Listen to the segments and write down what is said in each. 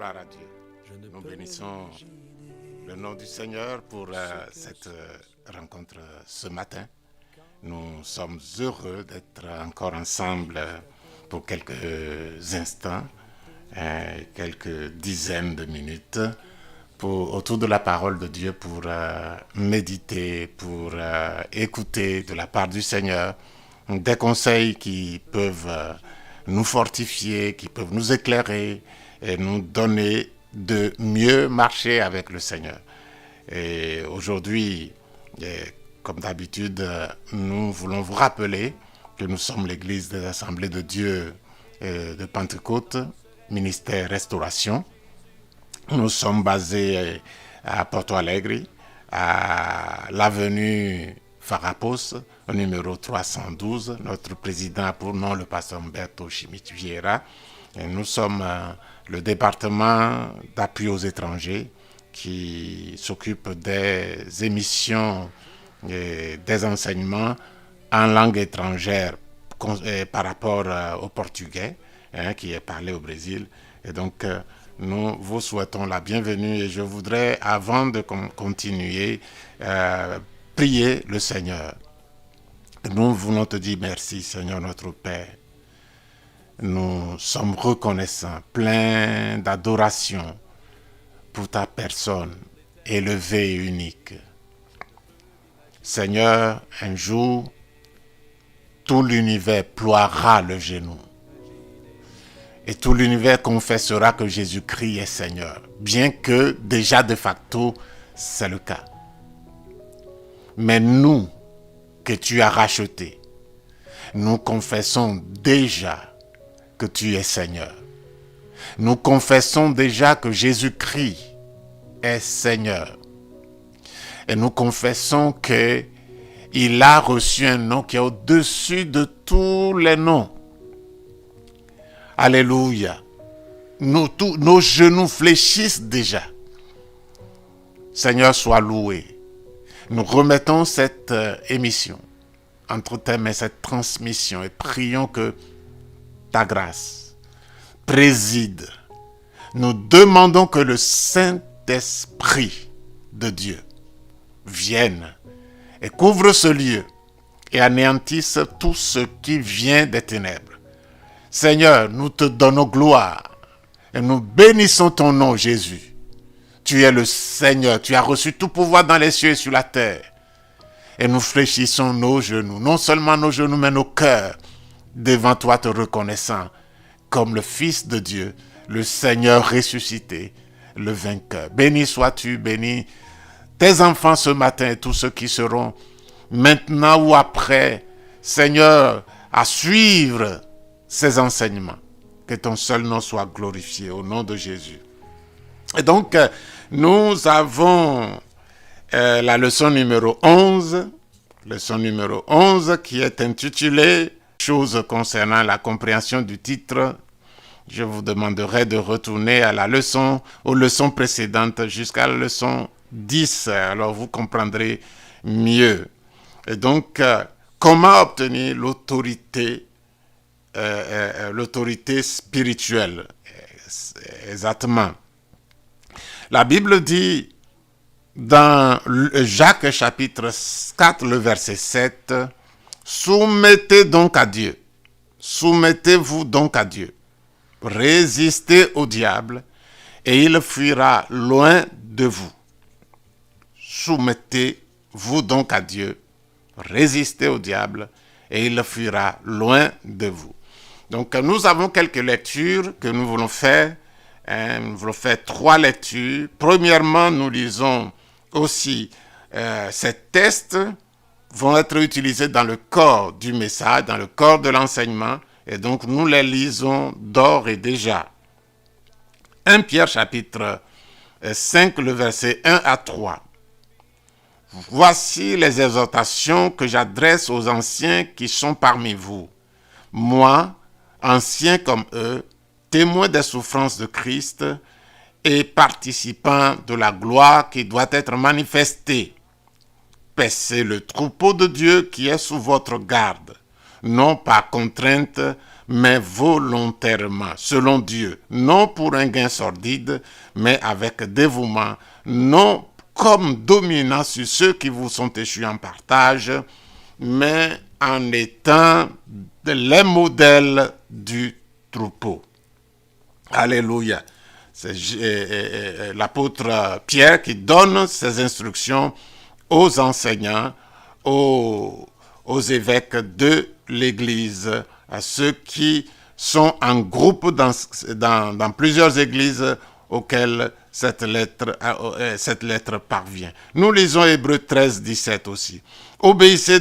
Gloire à Dieu. Nous bénissons le nom du Seigneur pour cette rencontre ce matin. Nous sommes heureux d'être encore ensemble pour quelques instants, quelques dizaines de minutes, autour de la parole de Dieu pour méditer, pour écouter de la part du Seigneur des conseils qui peuvent nous fortifier, qui peuvent nous éclairer et nous donner de mieux marcher avec le Seigneur. Et aujourd'hui, comme d'habitude, nous voulons vous rappeler que nous sommes l'Église des Assemblées de Dieu de Pentecôte, ministère Restauration. Nous sommes basés à Porto Alegre, à l'avenue Farrapos, au numéro 312. Notre président a pour nom le pasteur Humberto Schmidt Vieira. Et nous sommes le département d'appui aux étrangers qui s'occupe des émissions et des enseignements en langue étrangère par rapport au portugais qui est parlé au Brésil. Et donc, nous vous souhaitons la bienvenue et je voudrais, avant de continuer, prier le Seigneur. Nous voulons te dire merci, Seigneur notre Père. Nous sommes reconnaissants, pleins d'adoration pour ta personne élevée et unique. Seigneur, un jour, tout l'univers ploiera le genou. Et tout l'univers confessera que Jésus-Christ est Seigneur, bien que déjà de facto, c'est le cas. Mais nous, que tu as rachetés, nous confessons déjà que tu es Seigneur. Nous confessons déjà que Jésus-Christ est Seigneur. Et nous confessons qu'il a reçu un nom qui est au-dessus de tous les noms. Alléluia. Nos genoux fléchissent déjà. Seigneur, sois loué. Nous remettons cette émission entre tes mains, cette transmission, et prions que ta grâce préside. Nous demandons que le Saint-Esprit de Dieu vienne et couvre ce lieu et anéantisse tout ce qui vient des ténèbres. Seigneur, nous te donnons gloire et nous bénissons ton nom, Jésus. Tu es le Seigneur, tu as reçu tout pouvoir dans les cieux et sur la terre. Et nous fléchissons nos genoux, non seulement nos genoux, mais nos cœurs, devant toi te reconnaissant comme le Fils de Dieu, le Seigneur ressuscité, le vainqueur. Béni sois-tu, béni tes enfants ce matin et tous ceux qui seront maintenant ou après, Seigneur, à suivre ces enseignements. Que ton seul nom soit glorifié au nom de Jésus. Et donc, nous avons la leçon numéro 11, qui est intitulée « Choses concernant la compréhension du titre ». Je vous demanderai de retourner à aux leçons précédentes jusqu'à la leçon 10. Alors, vous comprendrez mieux. Et donc, comment obtenir l'autorité spirituelle? Exactement. La Bible dit dans Jacques chapitre 4, le verset 7, « Soumettez donc à Dieu, soumettez-vous donc à Dieu, résistez au diable et il fuira loin de vous. » Soumettez-vous donc à Dieu, résistez au diable et il fuira loin de vous. Donc nous avons quelques lectures que nous voulons faire. Nous voulons faire 3 lectures. Premièrement, nous lisons aussi ces tests vont être utilisés dans le corps du message, dans le corps de l'enseignement, et donc nous les lisons d'ores et déjà. 1 Pierre chapitre 5, le verset 1 à 3. Voici les exhortations que j'adresse aux anciens qui sont parmi vous. Moi, ancien comme eux, témoin des souffrances de Christ et participant de la gloire qui doit être manifestée. Paissez le troupeau de Dieu qui est sous votre garde, non par contrainte, mais volontairement, selon Dieu, non pour un gain sordide, mais avec dévouement, non comme dominant sur ceux qui vous sont échus en partage, mais en étant les modèles du troupeau. Alléluia. C'est l'apôtre Pierre qui donne ses instructions aux enseignants, aux évêques de l'Église, à ceux qui sont en groupe dans plusieurs églises auxquelles cette lettre parvient. Nous lisons Hébreux 13, 17 aussi. Obéissez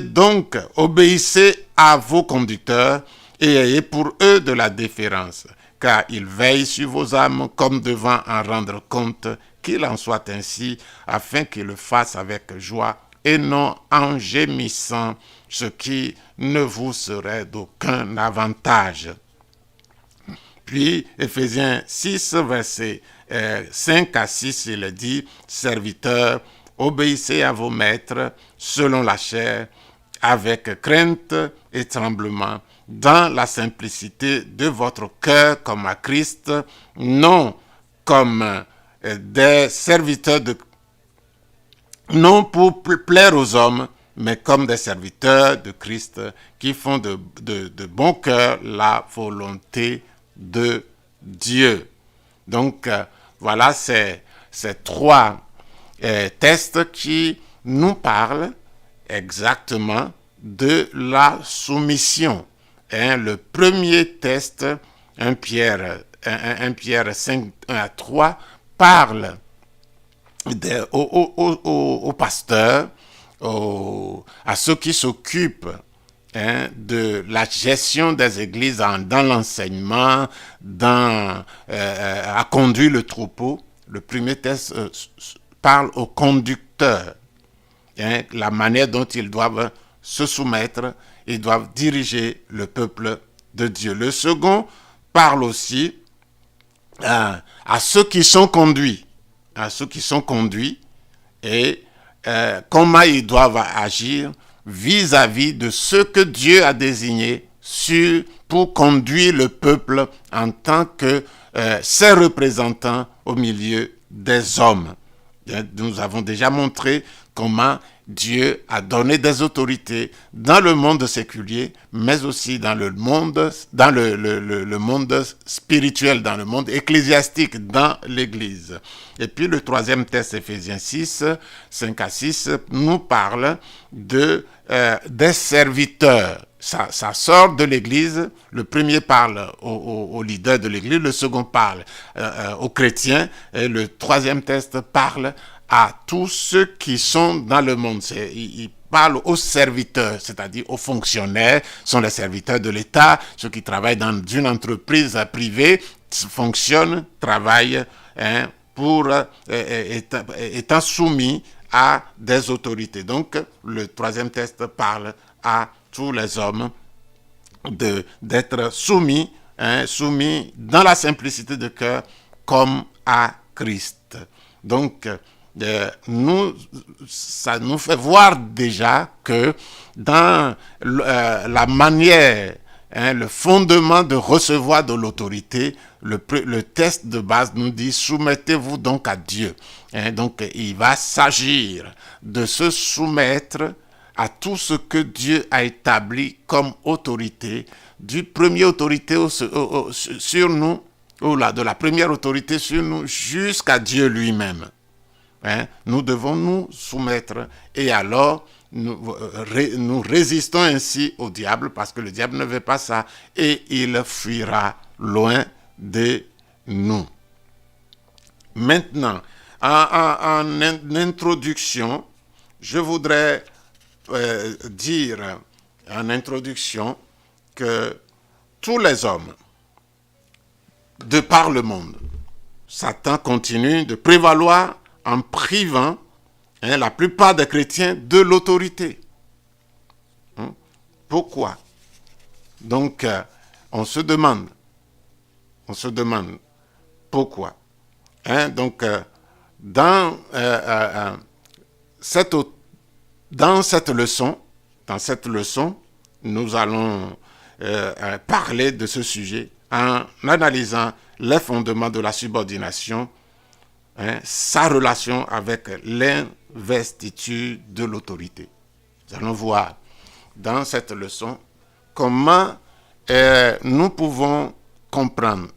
à vos conducteurs et ayez pour eux de la déférence, car ils veillent sur vos âmes comme devant en rendre compte, qu'il en soit ainsi, afin qu'ils le fassent avec joie et non en gémissant, ce qui ne vous serait d'aucun avantage. Puis, Éphésiens 6, versets 5 à 6, il dit, « Serviteurs, obéissez à vos maîtres selon la chair, avec crainte et tremblement, dans la simplicité de votre cœur comme à Christ, non comme des serviteurs non pour plaire aux hommes, mais comme des serviteurs de Christ qui font de bon cœur la volonté de Dieu. » Donc, voilà ces trois textes qui nous parlent exactement de la soumission. Le premier test, 1 Pierre 5, 1 à 3, parle aux pasteurs, à ceux qui s'occupent de la gestion des églises dans l'enseignement, à conduire le troupeau. Le premier test parle aux conducteurs, la manière dont ils doivent se soumettre, ils doivent diriger le peuple de Dieu. Le second parle aussi à ceux qui sont conduits, et comment ils doivent agir vis-à-vis de ceux que Dieu a désignés pour conduire le peuple en tant que ses représentants au milieu des hommes. Nous avons déjà montré comment Dieu a donné des autorités dans le monde séculier, mais aussi dans le monde spirituel, dans le monde ecclésiastique, dans l'Église. Et puis le troisième texte, Éphésiens 6, 5 à 6, nous parle des serviteurs. Ça sort de l'Église. Le premier parle aux leaders de l'Église, le second parle aux chrétiens, et le troisième texte parle à tous ceux qui sont dans le monde. Il parle aux serviteurs, c'est-à-dire aux fonctionnaires, sont les serviteurs de l'État, ceux qui travaillent dans une entreprise privée, fonctionnent, travaillent étant soumis à des autorités. Donc, le troisième texte parle à tous les hommes d'être soumis dans la simplicité de cœur comme à Christ. Donc, ça nous fait voir déjà que dans la manière, le fondement de recevoir de l'autorité, le test de base nous dit: soumettez-vous donc à Dieu. Donc il va s'agir de se soumettre à tout ce que Dieu a établi comme autorité, du premier autorité sur nous, de la première autorité sur nous jusqu'à Dieu lui-même. Nous devons nous soumettre, et alors nous résistons ainsi au diable, parce que le diable ne veut pas ça, et il fuira loin de nous. Maintenant, en introduction, je voudrais dire en introduction que tous les hommes de par le monde, Satan continue de prévaloir en privant la plupart des chrétiens de l'autorité. Pourquoi? Donc, on se demande pourquoi. Donc, dans cette leçon, nous allons parler de ce sujet en analysant les fondements de la subordination, sa relation avec l'investiture de l'autorité. Nous allons voir dans cette leçon comment nous pouvons comprendre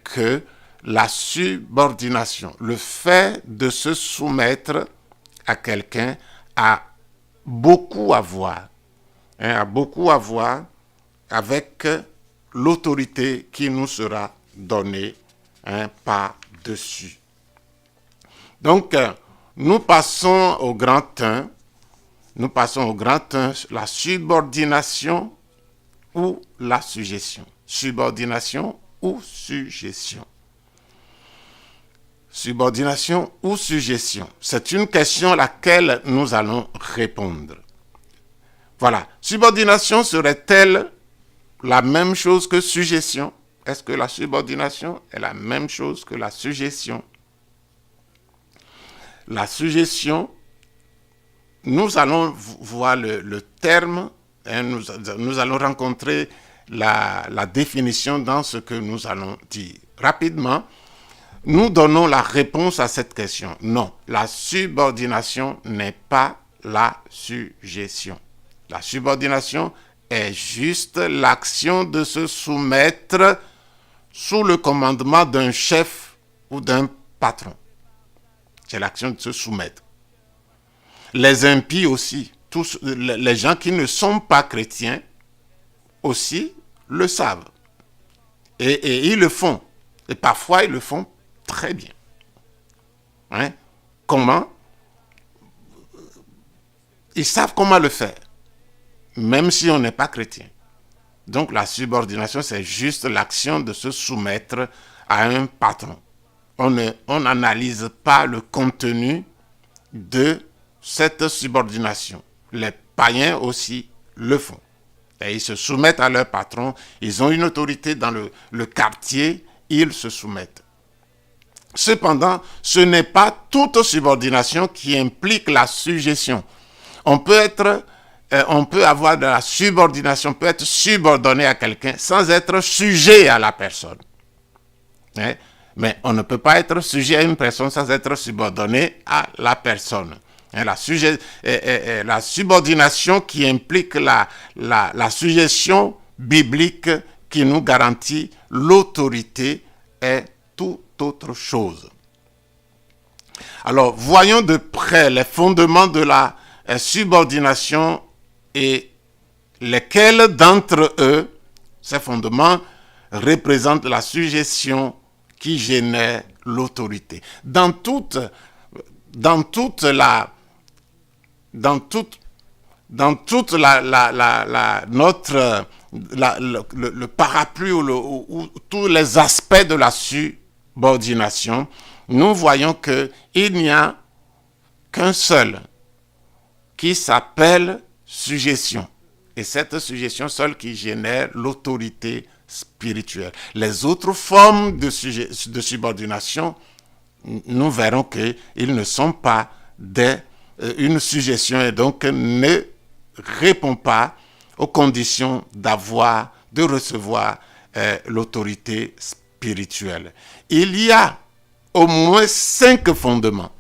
que la subordination, le fait de se soumettre à quelqu'un a beaucoup à voir, avec l'autorité qui nous sera donnée par-dessus. Donc, nous passons au grand 1. Nous passons au grand 1, la subordination ou la sujétion. Subordination ou sujétion. Subordination ou sujétion. C'est une question à laquelle nous allons répondre. Voilà. Subordination serait-elle la même chose que sujétion? Est-ce que la subordination est la même chose que la sujétion? La sujétion, nous allons voir le terme, nous allons rencontrer la définition dans ce que nous allons dire. Rapidement, nous donnons la réponse à cette question. Non, la subordination n'est pas la sujétion. La subordination est juste l'action de se soumettre sous le commandement d'un chef ou d'un patron. C'est l'action de se soumettre. Les impies aussi, tous les gens qui ne sont pas chrétiens aussi le savent. Et ils le font. Et parfois, ils le font très bien. Comment? Ils savent comment le faire, même si on n'est pas chrétien. Donc, la subordination, c'est juste l'action de se soumettre à un patron. On n'analyse pas le contenu de cette subordination. Les païens aussi le font. Et ils se soumettent à leur patron. Ils ont une autorité dans le quartier. Ils se soumettent. Cependant, ce n'est pas toute subordination qui implique la sujétion. On peut avoir de la subordination, peut être subordonné à quelqu'un sans être sujet à la personne. Mais on ne peut pas être sujet à une personne sans être subordonné à la personne. La subordination qui implique la sujétion biblique qui nous garantit l'autorité est tout autre chose. Alors, voyons de près les fondements de la subordination et lesquels d'entre eux, ces fondements, représentent la sujétion qui génère l'autorité. Dans le parapluie ou tous les aspects de la subordination, nous voyons qu'il n'y a qu'un seul qui s'appelle sujétion. Et cette sujétion seule qui génère l'autorité spirituelle. Les autres formes de subordination, nous verrons qu'ils ne sont pas une sujétion et donc ne répondent pas aux conditions de recevoir l'autorité spirituelle. Il y a au moins 5 fondements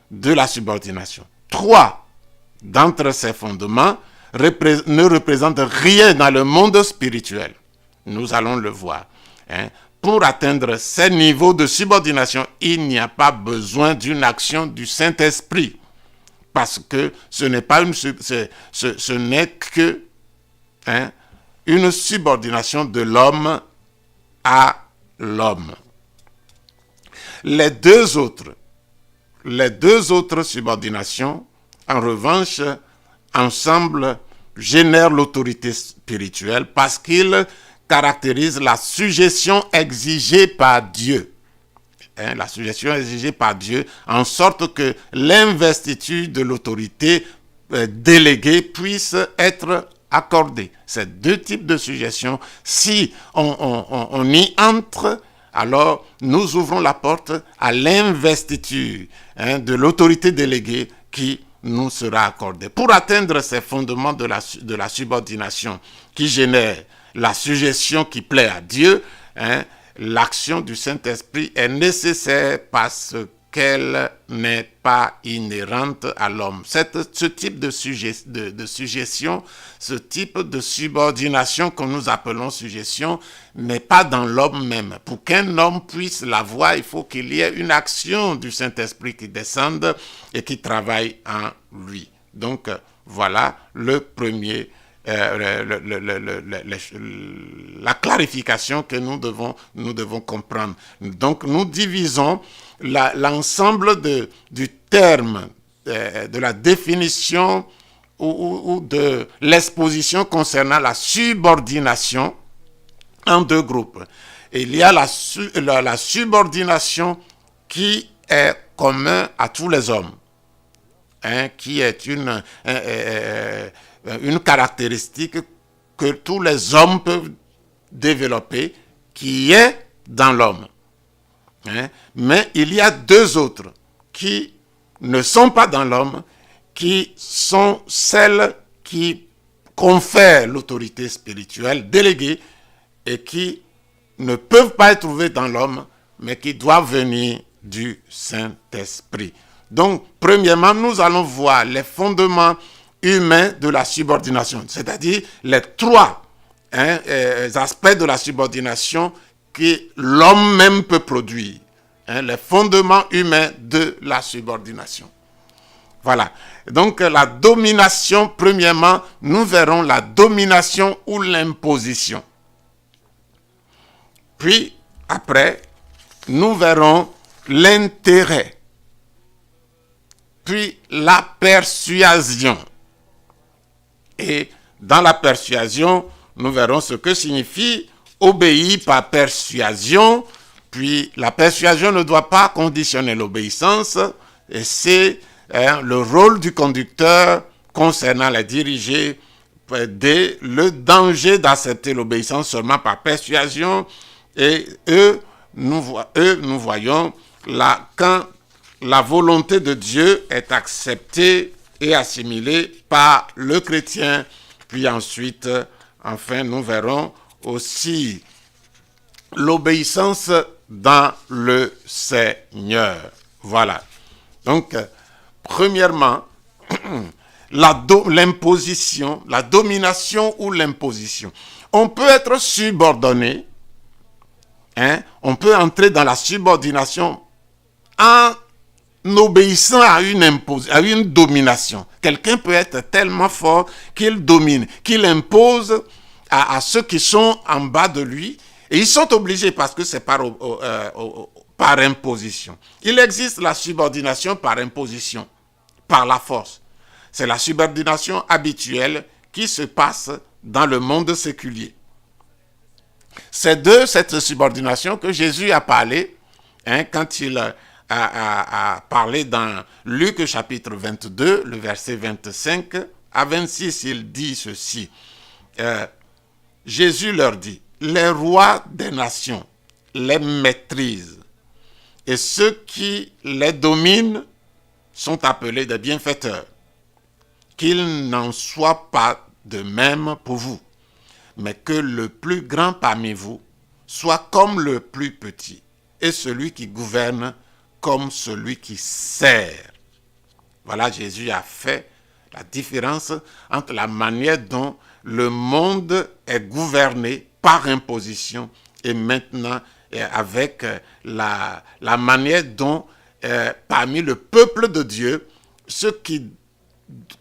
de la subordination. 3 d'entre ces fondements ne représentent rien dans le monde spirituel. Nous allons le voir. Pour atteindre ces niveaux de subordination, il n'y a pas besoin d'une action du Saint-Esprit. Parce que ce n'est que une subordination de l'homme à l'homme. Les deux autres subordinations, en revanche, ensemble, génèrent l'autorité spirituelle parce qu'ils caractérisent la sujétion exigée par Dieu. La sujétion exigée par Dieu, en sorte que l'investiture de l'autorité déléguée puisse être accordée. Ces 2 types de sujétion, si on y entre, alors nous ouvrons la porte à l'investiture de l'autorité déléguée qui nous sera accordé. Pour atteindre ces fondements de la subordination qui génèrent la suggestion qui plaît à Dieu, l'action du Saint-Esprit est nécessaire parce qu'elle n'est pas inhérente à l'homme. Ce type de suggestion, ce type de subordination que nous appelons suggestion, n'est pas dans l'homme même. Pour qu'un homme puisse l'avoir, il faut qu'il y ait une action du Saint-Esprit qui descende et qui travaille en lui. Donc, voilà le premier la clarification que nous devons comprendre. Donc, nous divisons l'ensemble du terme, de la définition ou de l'exposition concernant la subordination en deux groupes. Et il y a la subordination qui est commune à tous les hommes, qui est une caractéristique que tous les hommes peuvent développer, qui est dans l'homme. Mais il y a deux autres qui ne sont pas dans l'homme, qui sont celles qui confèrent l'autorité spirituelle déléguée et qui ne peuvent pas être trouvées dans l'homme, mais qui doivent venir du Saint-Esprit. Donc, premièrement, nous allons voir les fondements humains de la subordination, c'est-à-dire les trois aspects de la subordination que l'homme même peut produire. Les fondements humains de la subordination. Voilà. Donc, la domination, premièrement, nous verrons la domination ou l'imposition. Puis, après, nous verrons l'intérêt. Puis, la persuasion. Et dans la persuasion, nous verrons ce que signifie obéir par persuasion. Puis la persuasion ne doit pas conditionner l'obéissance. Et c'est le rôle du conducteur concernant les dirigés, le danger d'accepter l'obéissance seulement par persuasion. Et nous voyons quand la volonté de Dieu est acceptée et assimilée par le chrétien. Puis ensuite, enfin, nous verrons aussi l'obéissance dans le Seigneur. Voilà. Donc, premièrement, l'imposition, la domination ou l'imposition. On peut être subordonné, on peut entrer dans la subordination en obéissant à une domination. Quelqu'un peut être tellement fort qu'il domine, qu'il impose à ceux qui sont en bas de lui, et ils sont obligés parce que c'est par imposition. Il existe la subordination par imposition, par la force. C'est la subordination habituelle qui se passe dans le monde séculier. C'est de cette subordination que Jésus a parlé quand il a parlé dans Luc chapitre 22, le verset 25 à 26, il dit ceci. Jésus leur dit, les rois des nations les maîtrisent et ceux qui les dominent sont appelés des bienfaiteurs. Qu'il n'en soit pas de même pour vous, mais que le plus grand parmi vous soit comme le plus petit et celui qui gouverne comme celui qui sert. Voilà, Jésus a fait la différence entre la manière dont le monde est gouverné par imposition et maintenant avec la manière dont parmi le peuple de Dieu, ceux qui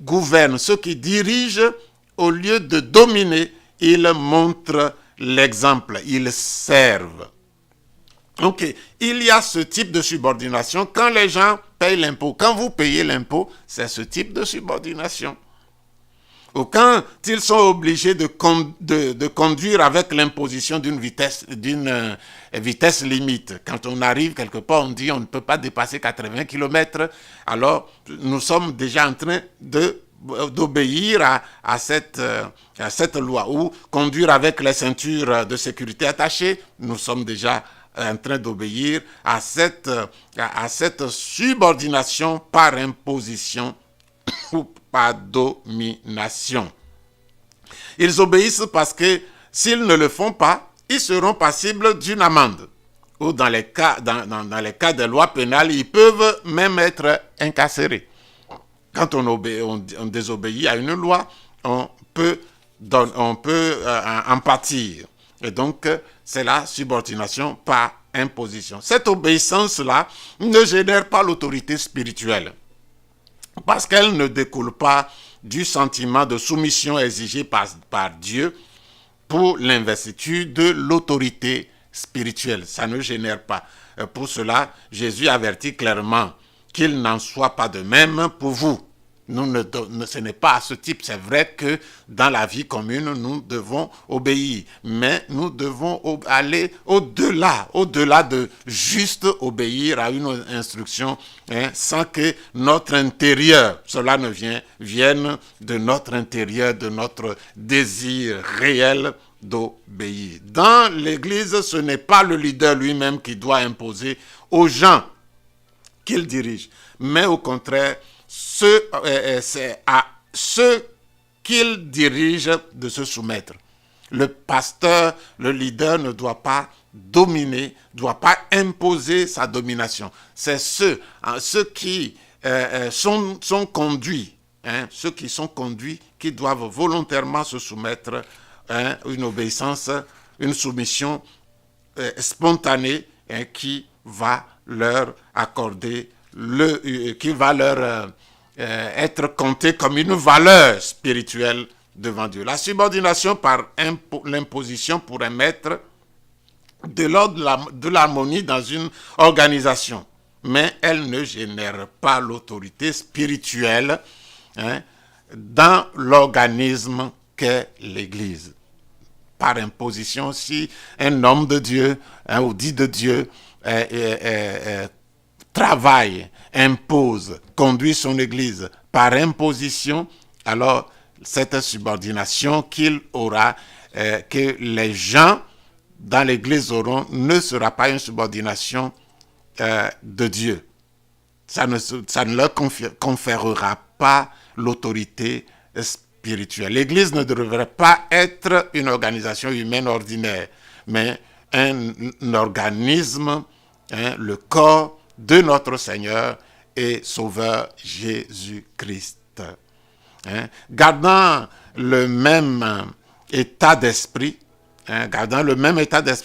gouvernent, ceux qui dirigent, au lieu de dominer, ils montrent l'exemple, ils servent. Donc, il y a ce type de subordination quand les gens payent l'impôt. Quand vous payez l'impôt, c'est ce type de subordination. Ou quand ils sont obligés de conduire avec l'imposition d'une vitesse limite. Quand on arrive quelque part, on dit on ne peut pas dépasser 80 km. Alors, nous sommes déjà en train d'obéir à cette loi. Ou conduire avec les ceintures de sécurité attachées, nous sommes déjà en train d'obéir à cette subordination par imposition ou par domination. Ils obéissent parce que s'ils ne le font pas, ils seront passibles d'une amende. Ou dans les cas des lois pénales, ils peuvent même être incarcérés. Quand on désobéit à une loi, on peut en pâtir. Et donc, c'est la subordination par imposition. Cette obéissance-là ne génère pas l'autorité spirituelle parce qu'elle ne découle pas du sentiment de soumission exigé par Dieu pour l'investiture de l'autorité spirituelle. Ça ne génère pas. Pour cela, Jésus avertit clairement qu'il n'en soit pas de même pour vous. Ce n'est pas à ce type. C'est vrai que dans la vie commune, nous devons obéir. Mais nous devons aller au-delà de juste obéir à une instruction, sans que notre intérieur, cela ne vienne de notre intérieur, de notre désir réel d'obéir. Dans l'Église, ce n'est pas le leader lui-même qui doit imposer aux gens qu'il dirige, mais au contraire, c'est à ceux qu'il dirige de se soumettre. Le pasteur, le leader ne doit pas dominer, ne doit pas imposer sa domination. C'est ceux qui sont conduits, ceux qui sont conduits, qui doivent volontairement se soumettre, une obéissance, une soumission spontanée, qui va leur accorder qui va leur être compté comme une valeur spirituelle devant Dieu. La subordination par l'imposition pourrait mettre de l'ordre de l'harmonie dans une organisation, mais elle ne génère pas l'autorité spirituelle dans l'organisme qu'est l'Église. Par imposition, si un homme de Dieu, ou dit de Dieu, travaille, impose, conduit son Église par imposition, alors cette subordination qu'il aura, que les gens dans l'Église auront, ne sera pas une subordination de Dieu. Ça ne leur conférera pas l'autorité spirituelle. L'Église ne devrait pas être une organisation humaine ordinaire, mais un organisme, le corps de notre Seigneur et Sauveur Jésus-Christ. Gardant le même état d'esprit,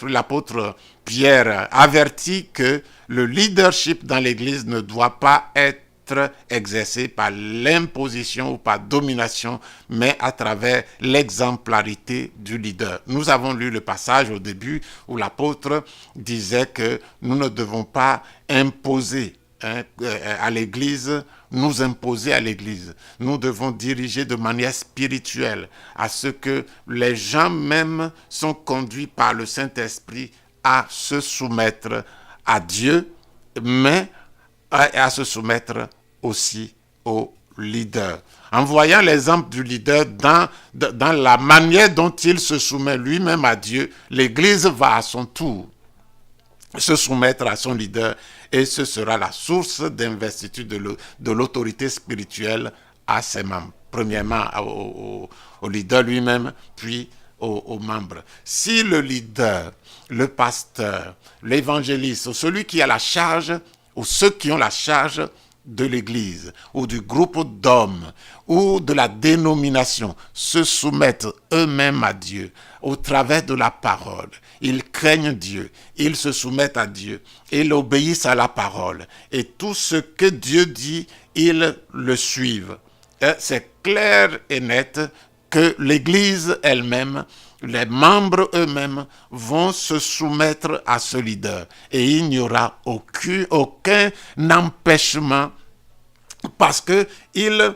l'apôtre Pierre avertit que le leadership dans l'Église ne doit pas être exercé par l'imposition ou par domination, mais à travers l'exemplarité du leader. Nous avons lu le passage au début où l'apôtre disait que nous ne devons pas imposer à l'Église, nous imposer à l'Église. Nous devons diriger de manière spirituelle à ce que les gens même sont conduits par le Saint-Esprit à se soumettre à Dieu, mais à se soumettre aussi au leader. En voyant l'exemple du leader dans la manière dont il se soumet lui-même à Dieu, l'Église va à son tour se soumettre à son leader et ce sera la source d'investiture de l'autorité spirituelle à ses membres. Premièrement au leader lui-même, puis aux membres. Si le leader, le pasteur, l'évangéliste, ou celui qui a la charge, ou ceux qui ont la charge de l'Église, ou du groupe d'hommes, ou de la dénomination, se soumettent eux-mêmes à Dieu, au travers de la parole. Ils craignent Dieu, ils se soumettent à Dieu, ils obéissent à la parole. Et tout ce que Dieu dit, ils le suivent. C'est clair et net que l'Église elle-même, les membres eux-mêmes vont se soumettre à ce leader. Et il n'y aura aucun empêchement parce qu'ils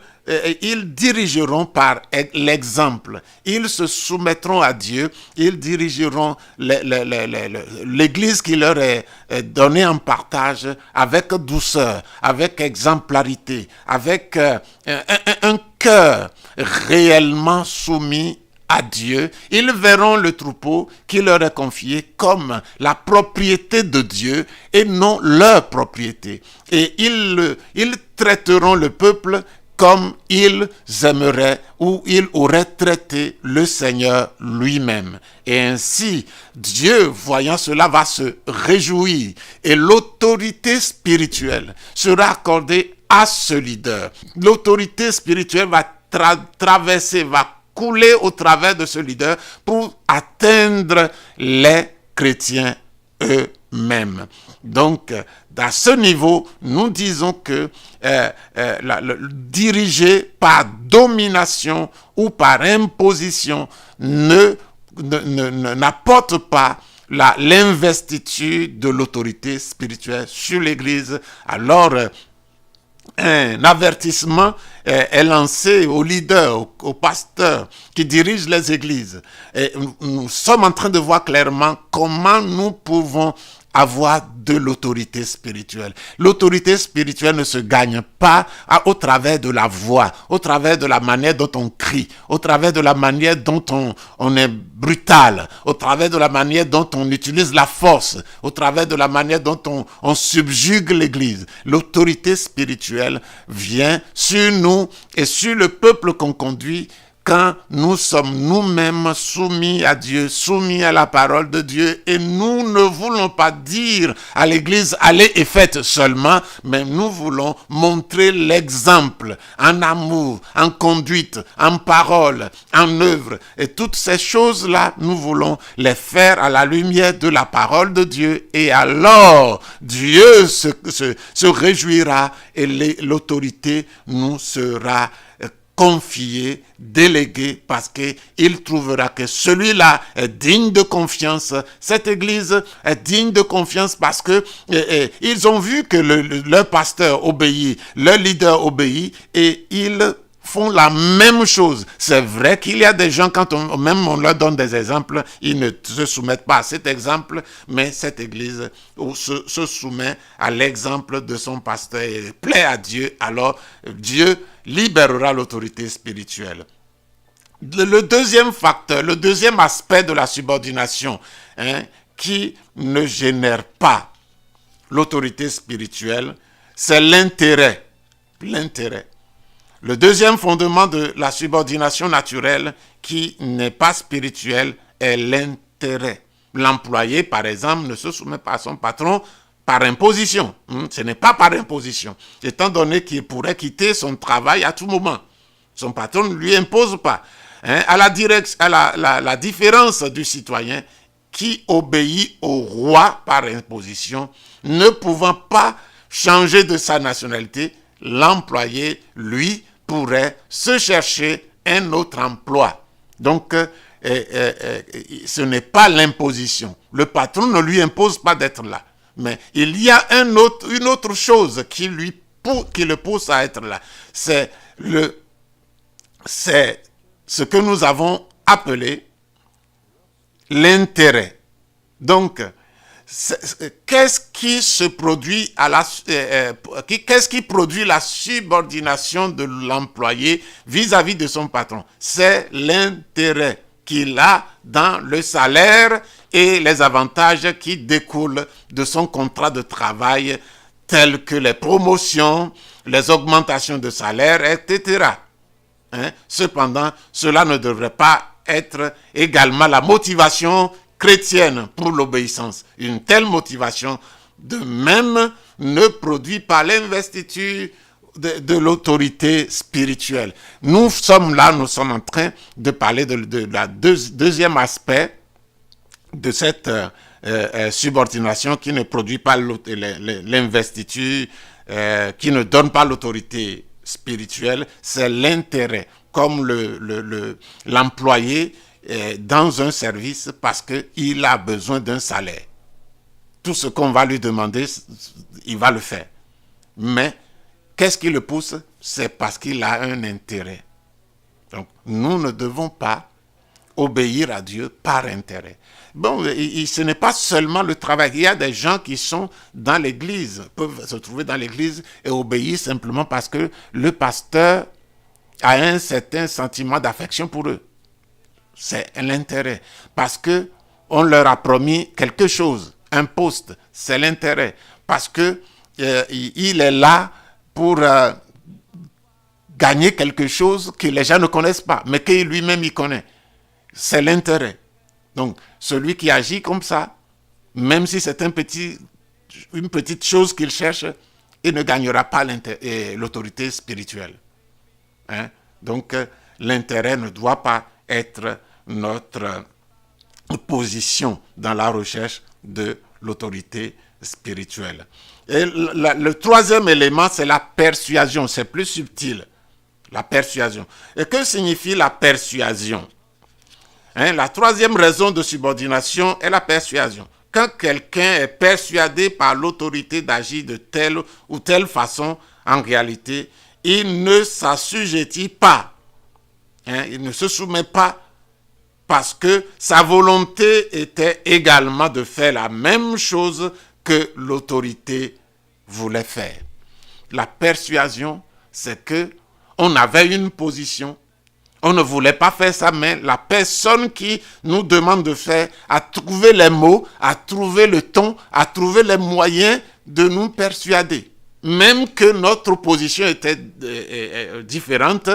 dirigeront par l'exemple. Ils se soumettront à Dieu, ils dirigeront l'Église qui leur est donnée en partage avec douceur, avec exemplarité, avec un cœur réellement soumis à Dieu. Ils verront le troupeau qui leur est confié comme la propriété de Dieu et non leur propriété. Et ils traiteront le peuple comme ils aimeraient ou ils auraient traité le Seigneur lui-même. Et ainsi, Dieu, voyant cela, va se réjouir et l'autorité spirituelle sera accordée à ce leader. L'autorité spirituelle va traverser, va couler au travers de ce leader pour atteindre les chrétiens eux-mêmes. Donc, à ce niveau, nous disons que diriger par domination ou par imposition n'apporte pas l'investiture de l'autorité spirituelle sur l'Église. Alors, un avertissement est lancé aux leaders, aux pasteurs qui dirigent les églises. Et nous sommes en train de voir clairement comment nous pouvons avoir de l'autorité spirituelle. L'autorité spirituelle ne se gagne pas au travers de la voix, au travers de la manière dont on crie, au travers de la manière dont on est brutal, au travers de la manière dont on utilise la force, au travers de la manière dont on subjugue l'Église. L'autorité spirituelle vient sur nous et sur le peuple qu'on conduit quand nous sommes nous-mêmes soumis à Dieu, soumis à la parole de Dieu, et nous ne voulons pas dire à l'Église, allez et faites seulement, mais nous voulons montrer l'exemple en amour, en conduite, en parole, en œuvre. Et toutes ces choses-là, nous voulons les faire à la lumière de la parole de Dieu. Et alors, Dieu se réjouira et l'autorité nous sera confié, délégué, parce qu'il trouvera que celui-là est digne de confiance. Cette église est digne de confiance parce que ils ont vu que leur pasteur obéit, leur leader obéit, et ils font la même chose. C'est vrai qu'il y a des gens, quand on leur donne des exemples, ils ne se soumettent pas à cet exemple, mais cette église se soumet à l'exemple de son pasteur et plaît à Dieu. Alors Dieu libérera l'autorité spirituelle. Le deuxième facteur, le deuxième aspect de la subordination, qui ne génère pas l'autorité spirituelle, c'est l'intérêt. L'intérêt. Le deuxième fondement de la subordination naturelle qui n'est pas spirituelle est l'intérêt. L'employé, par exemple, ne se soumet pas à son patron par imposition. Ce n'est pas par imposition, étant donné qu'il pourrait quitter son travail à tout moment. Son patron ne lui impose pas. À la différence du citoyen qui obéit au roi par imposition, ne pouvant pas changer de sa nationalité, l'employé, lui, pourrait se chercher un autre emploi. Donc, ce n'est pas l'imposition. Le patron ne lui impose pas d'être là. Mais il y a une autre chose qui le pousse à être là. C'est ce que nous avons appelé l'intérêt. Donc, qu'est-ce qui produit la subordination de l'employé vis-à-vis de son patron? C'est l'intérêt qu'il a dans le salaire et les avantages qui découlent de son contrat de travail, tels que les promotions, les augmentations de salaire, etc. Cependant, cela ne devrait pas être également la motivation chrétienne pour l'obéissance. Une telle motivation, de même, ne produit pas l'investiture de l'autorité spirituelle. Nous sommes en train de parler de la deuxième aspect de cette subordination qui ne produit pas l'investiture, qui ne donne pas l'autorité spirituelle, c'est l'intérêt, comme l'employé dans un service parce qu'il a besoin d'un salaire. Tout ce qu'on va lui demander, il va le faire. Mais qu'est-ce qui le pousse? C'est parce qu'il a un intérêt. Donc, nous ne devons pas obéir à Dieu par intérêt. Bon, ce n'est pas seulement le travail. Il y a des gens qui sont dans l'église, peuvent se trouver dans l'église et obéir simplement parce que le pasteur a un certain sentiment d'affection pour eux. C'est l'intérêt. Parce que on leur a promis quelque chose, un poste, c'est l'intérêt. Parce que il est là pour gagner quelque chose que les gens ne connaissent pas, mais que lui-même il connaît. C'est l'intérêt. Donc, celui qui agit comme ça, même si c'est une petite chose qu'il cherche, il ne gagnera pas l'autorité spirituelle. Hein? Donc, l'intérêt ne doit pas être notre position dans la recherche de l'autorité spirituelle. Et le troisième élément, c'est la persuasion. C'est plus subtil, la persuasion. Et que signifie la persuasion? La troisième raison de subordination est la persuasion. Quand quelqu'un est persuadé par l'autorité d'agir de telle ou telle façon, en réalité, il ne s'assujettit pas. Il ne se soumet pas parce que sa volonté était également de faire la même chose que l'autorité voulait faire. La persuasion, c'est que on avait une position, on ne voulait pas faire ça, mais la personne qui nous demande de faire a trouvé les mots, a trouvé le ton, a trouvé les moyens de nous persuader. Même que notre position était différente,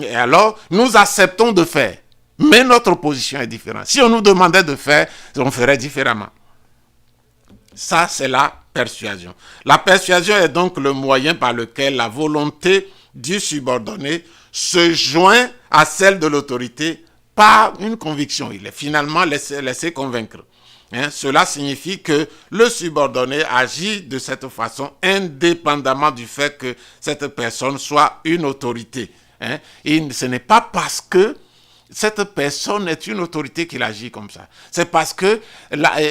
et alors nous acceptons de faire. Mais notre position est différente. Si on nous demandait de faire, on ferait différemment. Ça, c'est la persuasion. La persuasion est donc le moyen par lequel la volonté du subordonné se joint à celle de l'autorité par une conviction. Il est finalement laissé convaincre. Cela signifie que le subordonné agit de cette façon indépendamment du fait que cette personne soit une autorité. Et ce n'est pas parce que cette personne est une autorité qu'il agit comme ça. C'est parce que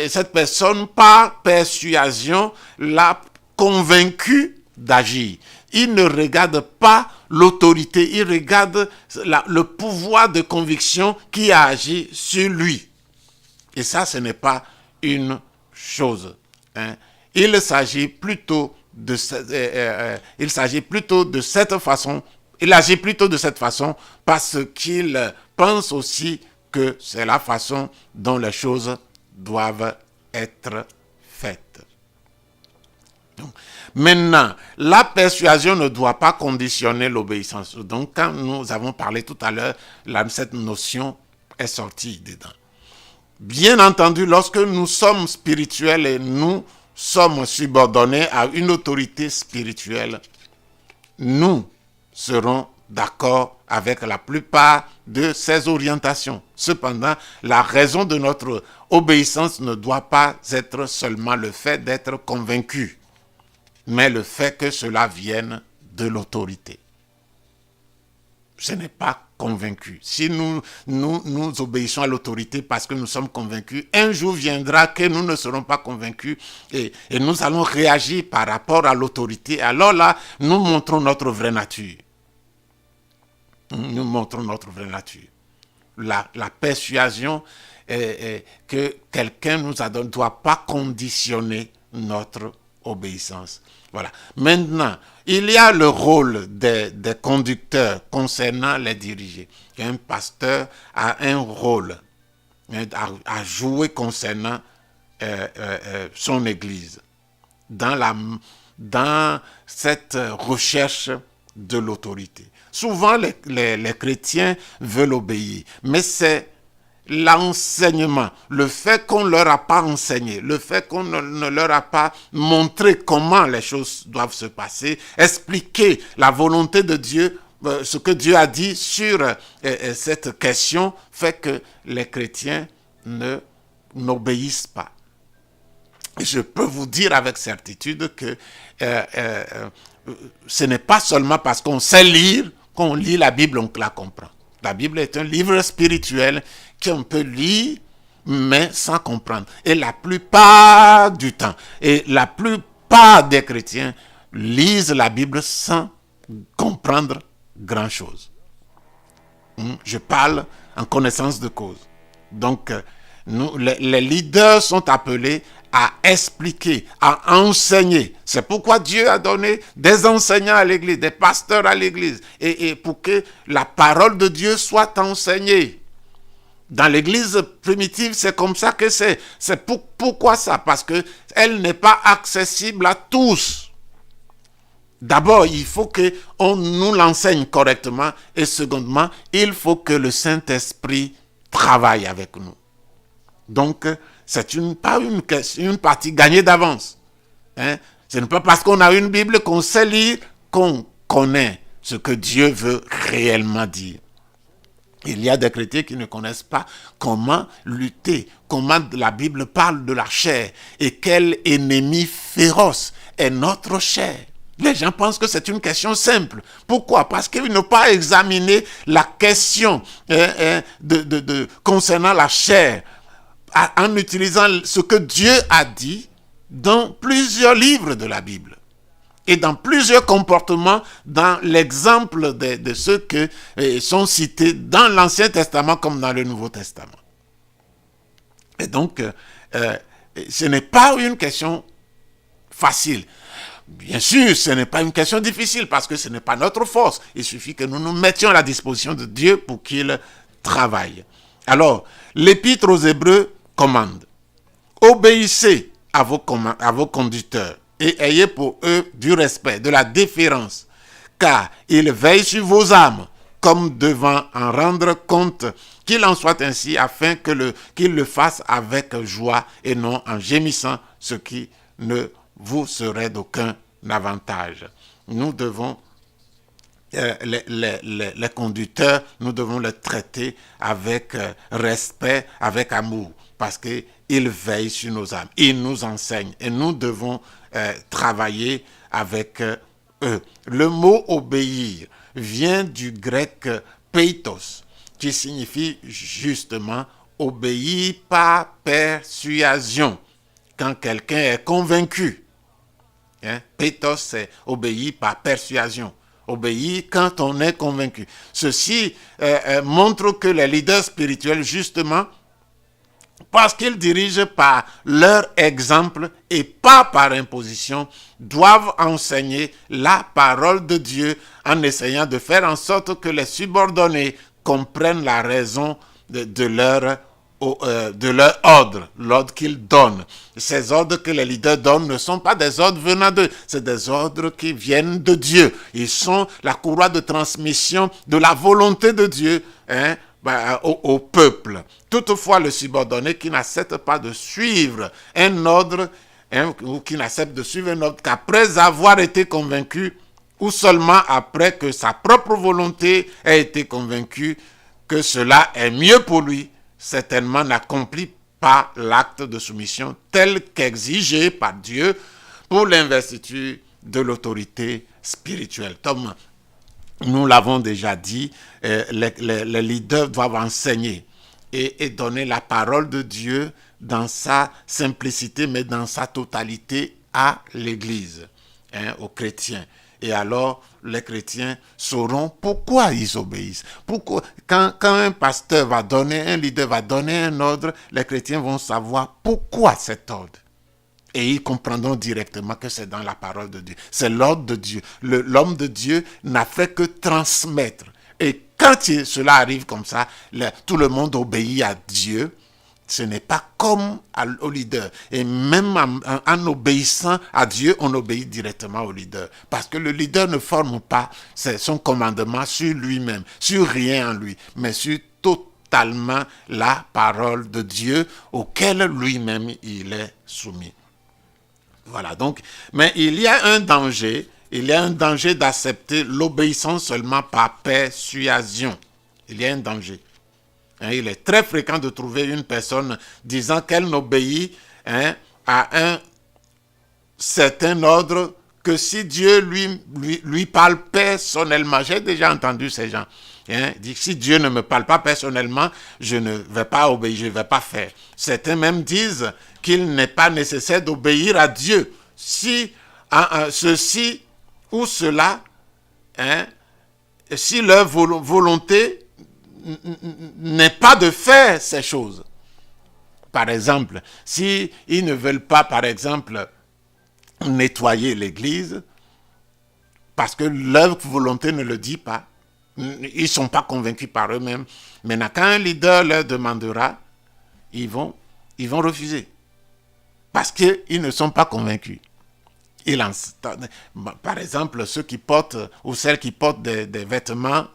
cette personne, par persuasion, l'a convaincu d'agir. Il ne regarde pas l'autorité, il regarde le pouvoir de conviction qui a agi sur lui. Et ça, ce n'est pas une chose. Il s'agit plutôt de cette façon. Il agit plutôt de cette façon parce qu'il pense aussi que c'est la façon dont les choses doivent être faites. Donc, maintenant, la persuasion ne doit pas conditionner l'obéissance. Donc, quand nous avons parlé tout à l'heure, cette notion est sortie dedans. Bien entendu, lorsque nous sommes spirituels et nous sommes subordonnés à une autorité spirituelle, nous seront d'accord avec la plupart de ces orientations. Cependant, la raison de notre obéissance ne doit pas être seulement le fait d'être convaincu, mais le fait que cela vienne de l'autorité. Ce n'est pas convaincu. Si nous obéissons à l'autorité parce que nous sommes convaincus, un jour viendra que nous ne serons pas convaincus et nous allons réagir par rapport à l'autorité. Alors là, nous montrons notre vraie nature. Nous montrons notre vraie nature. La persuasion que quelqu'un nous a donné ne doit pas conditionner notre obéissance. Voilà. Maintenant, il y a le rôle des conducteurs concernant les dirigés. Un pasteur a un rôle à jouer concernant son église dans cette recherche de l'autorité. Souvent, les chrétiens veulent obéir, mais c'est l'enseignement, le fait qu'on ne leur a pas enseigné, le fait qu'on ne leur a pas montré comment les choses doivent se passer, expliquer la volonté de Dieu, ce que Dieu a dit sur cette question, fait que les chrétiens n'obéissent pas. Et je peux vous dire avec certitude que ce n'est pas seulement parce qu'on sait lire qu'on lit la Bible, on la comprend. La Bible est un livre spirituel qu'on peut lire, mais sans comprendre. Et la plupart du temps, et la plupart des chrétiens lisent la Bible sans comprendre grand-chose. Je parle en connaissance de cause. Donc, les leaders sont appelés à expliquer, à enseigner. C'est pourquoi Dieu a donné des enseignants à l'église, des pasteurs à l'église, et pour que la parole de Dieu soit enseignée. Dans l'église primitive, c'est comme ça que c'est. Pourquoi ça? Parce qu'elle n'est pas accessible à tous. D'abord, il faut qu'on nous l'enseigne correctement. Et secondement, il faut que le Saint-Esprit travaille avec nous. Donc, c'est pas une partie gagnée d'avance. Hein? Ce n'est pas parce qu'on a une Bible qu'on sait lire qu'on connaît ce que Dieu veut réellement dire. Il y a des chrétiens qui ne connaissent pas comment lutter, comment la Bible parle de la chair et quel ennemi féroce est notre chair. Les gens pensent que c'est une question simple. Pourquoi? Parce qu'ils n'ont pas examiné la question concernant la chair en utilisant ce que Dieu a dit dans plusieurs livres de la Bible. Et dans plusieurs comportements, dans l'exemple de ceux qui sont cités dans l'Ancien Testament comme dans le Nouveau Testament. Et donc, ce n'est pas une question facile. Bien sûr, ce n'est pas une question difficile parce que ce n'est pas notre force. Il suffit que nous nous mettions à la disposition de Dieu pour qu'il travaille. Alors, l'Épître aux Hébreux commande: obéissez à vos conducteurs et ayez pour eux du respect, de la déférence, car ils veillent sur vos âmes, comme devant en rendre compte, qu'il en soit ainsi, afin qu'ils le fassent avec joie et non en gémissant, ce qui ne vous serait d'aucun avantage. Nous devons, les conducteurs, nous devons les traiter avec respect, avec amour, parce qu'ils veillent sur nos âmes, ils nous enseignent et nous devons travailler avec eux. Le mot obéir vient du grec peitos, qui signifie justement obéir par persuasion, quand quelqu'un est convaincu. Peitos, c'est obéir par persuasion. Obéir quand on est convaincu. Ceci montre que les leaders spirituels, justement, parce qu'ils dirigent par leur exemple et pas par imposition, doivent enseigner la parole de Dieu en essayant de faire en sorte que les subordonnés comprennent la raison de leur ordre, l'ordre qu'ils donnent. Ces ordres que les leaders donnent ne sont pas des ordres venant d'eux, c'est des ordres qui viennent de Dieu. Ils sont la courroie de transmission de la volonté de Dieu, au peuple. Toutefois, le subordonné qui n'accepte pas de suivre un ordre, ou qui n'accepte de suivre un ordre qu'après avoir été convaincu, ou seulement après que sa propre volonté ait été convaincue que cela est mieux pour lui, certainement n'accomplit pas l'acte de soumission tel qu'exigé par Dieu pour l'investiture de l'autorité spirituelle. Comme nous l'avons déjà dit, les leaders doivent enseigner et donner la parole de Dieu dans sa simplicité, mais dans sa totalité à l'Église, aux chrétiens. Et alors, les chrétiens sauront pourquoi ils obéissent. Pourquoi, quand un pasteur va donner, un leader va donner un ordre, les chrétiens vont savoir pourquoi cet ordre. Et ils comprendront directement que c'est dans la parole de Dieu. C'est l'ordre de Dieu. L'homme de Dieu n'a fait que transmettre. Et quand cela arrive comme ça, tout le monde obéit à Dieu. Ce n'est pas comme au leader. Et même en obéissant à Dieu, on obéit directement au leader. Parce que le leader ne forme pas son commandement sur lui-même, sur rien en lui, mais sur totalement la parole de Dieu auquel lui-même il est soumis. Voilà, donc, mais il y a un danger d'accepter l'obéissance seulement par persuasion. Il y a un danger. Il est très fréquent de trouver une personne disant qu'elle n'obéit à un certain ordre que si Dieu lui parle personnellement. J'ai déjà entendu ces gens. Dit, si Dieu ne me parle pas personnellement, je ne vais pas obéir, je ne vais pas faire. Certains même disent qu'il n'est pas nécessaire d'obéir à Dieu. Si ceci ou cela, si leur volonté n'est pas de faire ces choses. Par exemple, si ils ne veulent pas, par exemple, nettoyer l'église, parce que leur volonté ne le dit pas, ils ne sont pas convaincus par eux-mêmes. Maintenant, quand un leader leur demandera, ils vont refuser. Parce qu'ils ne sont pas convaincus. Par exemple, ceux qui portent ou celles qui portent des vêtements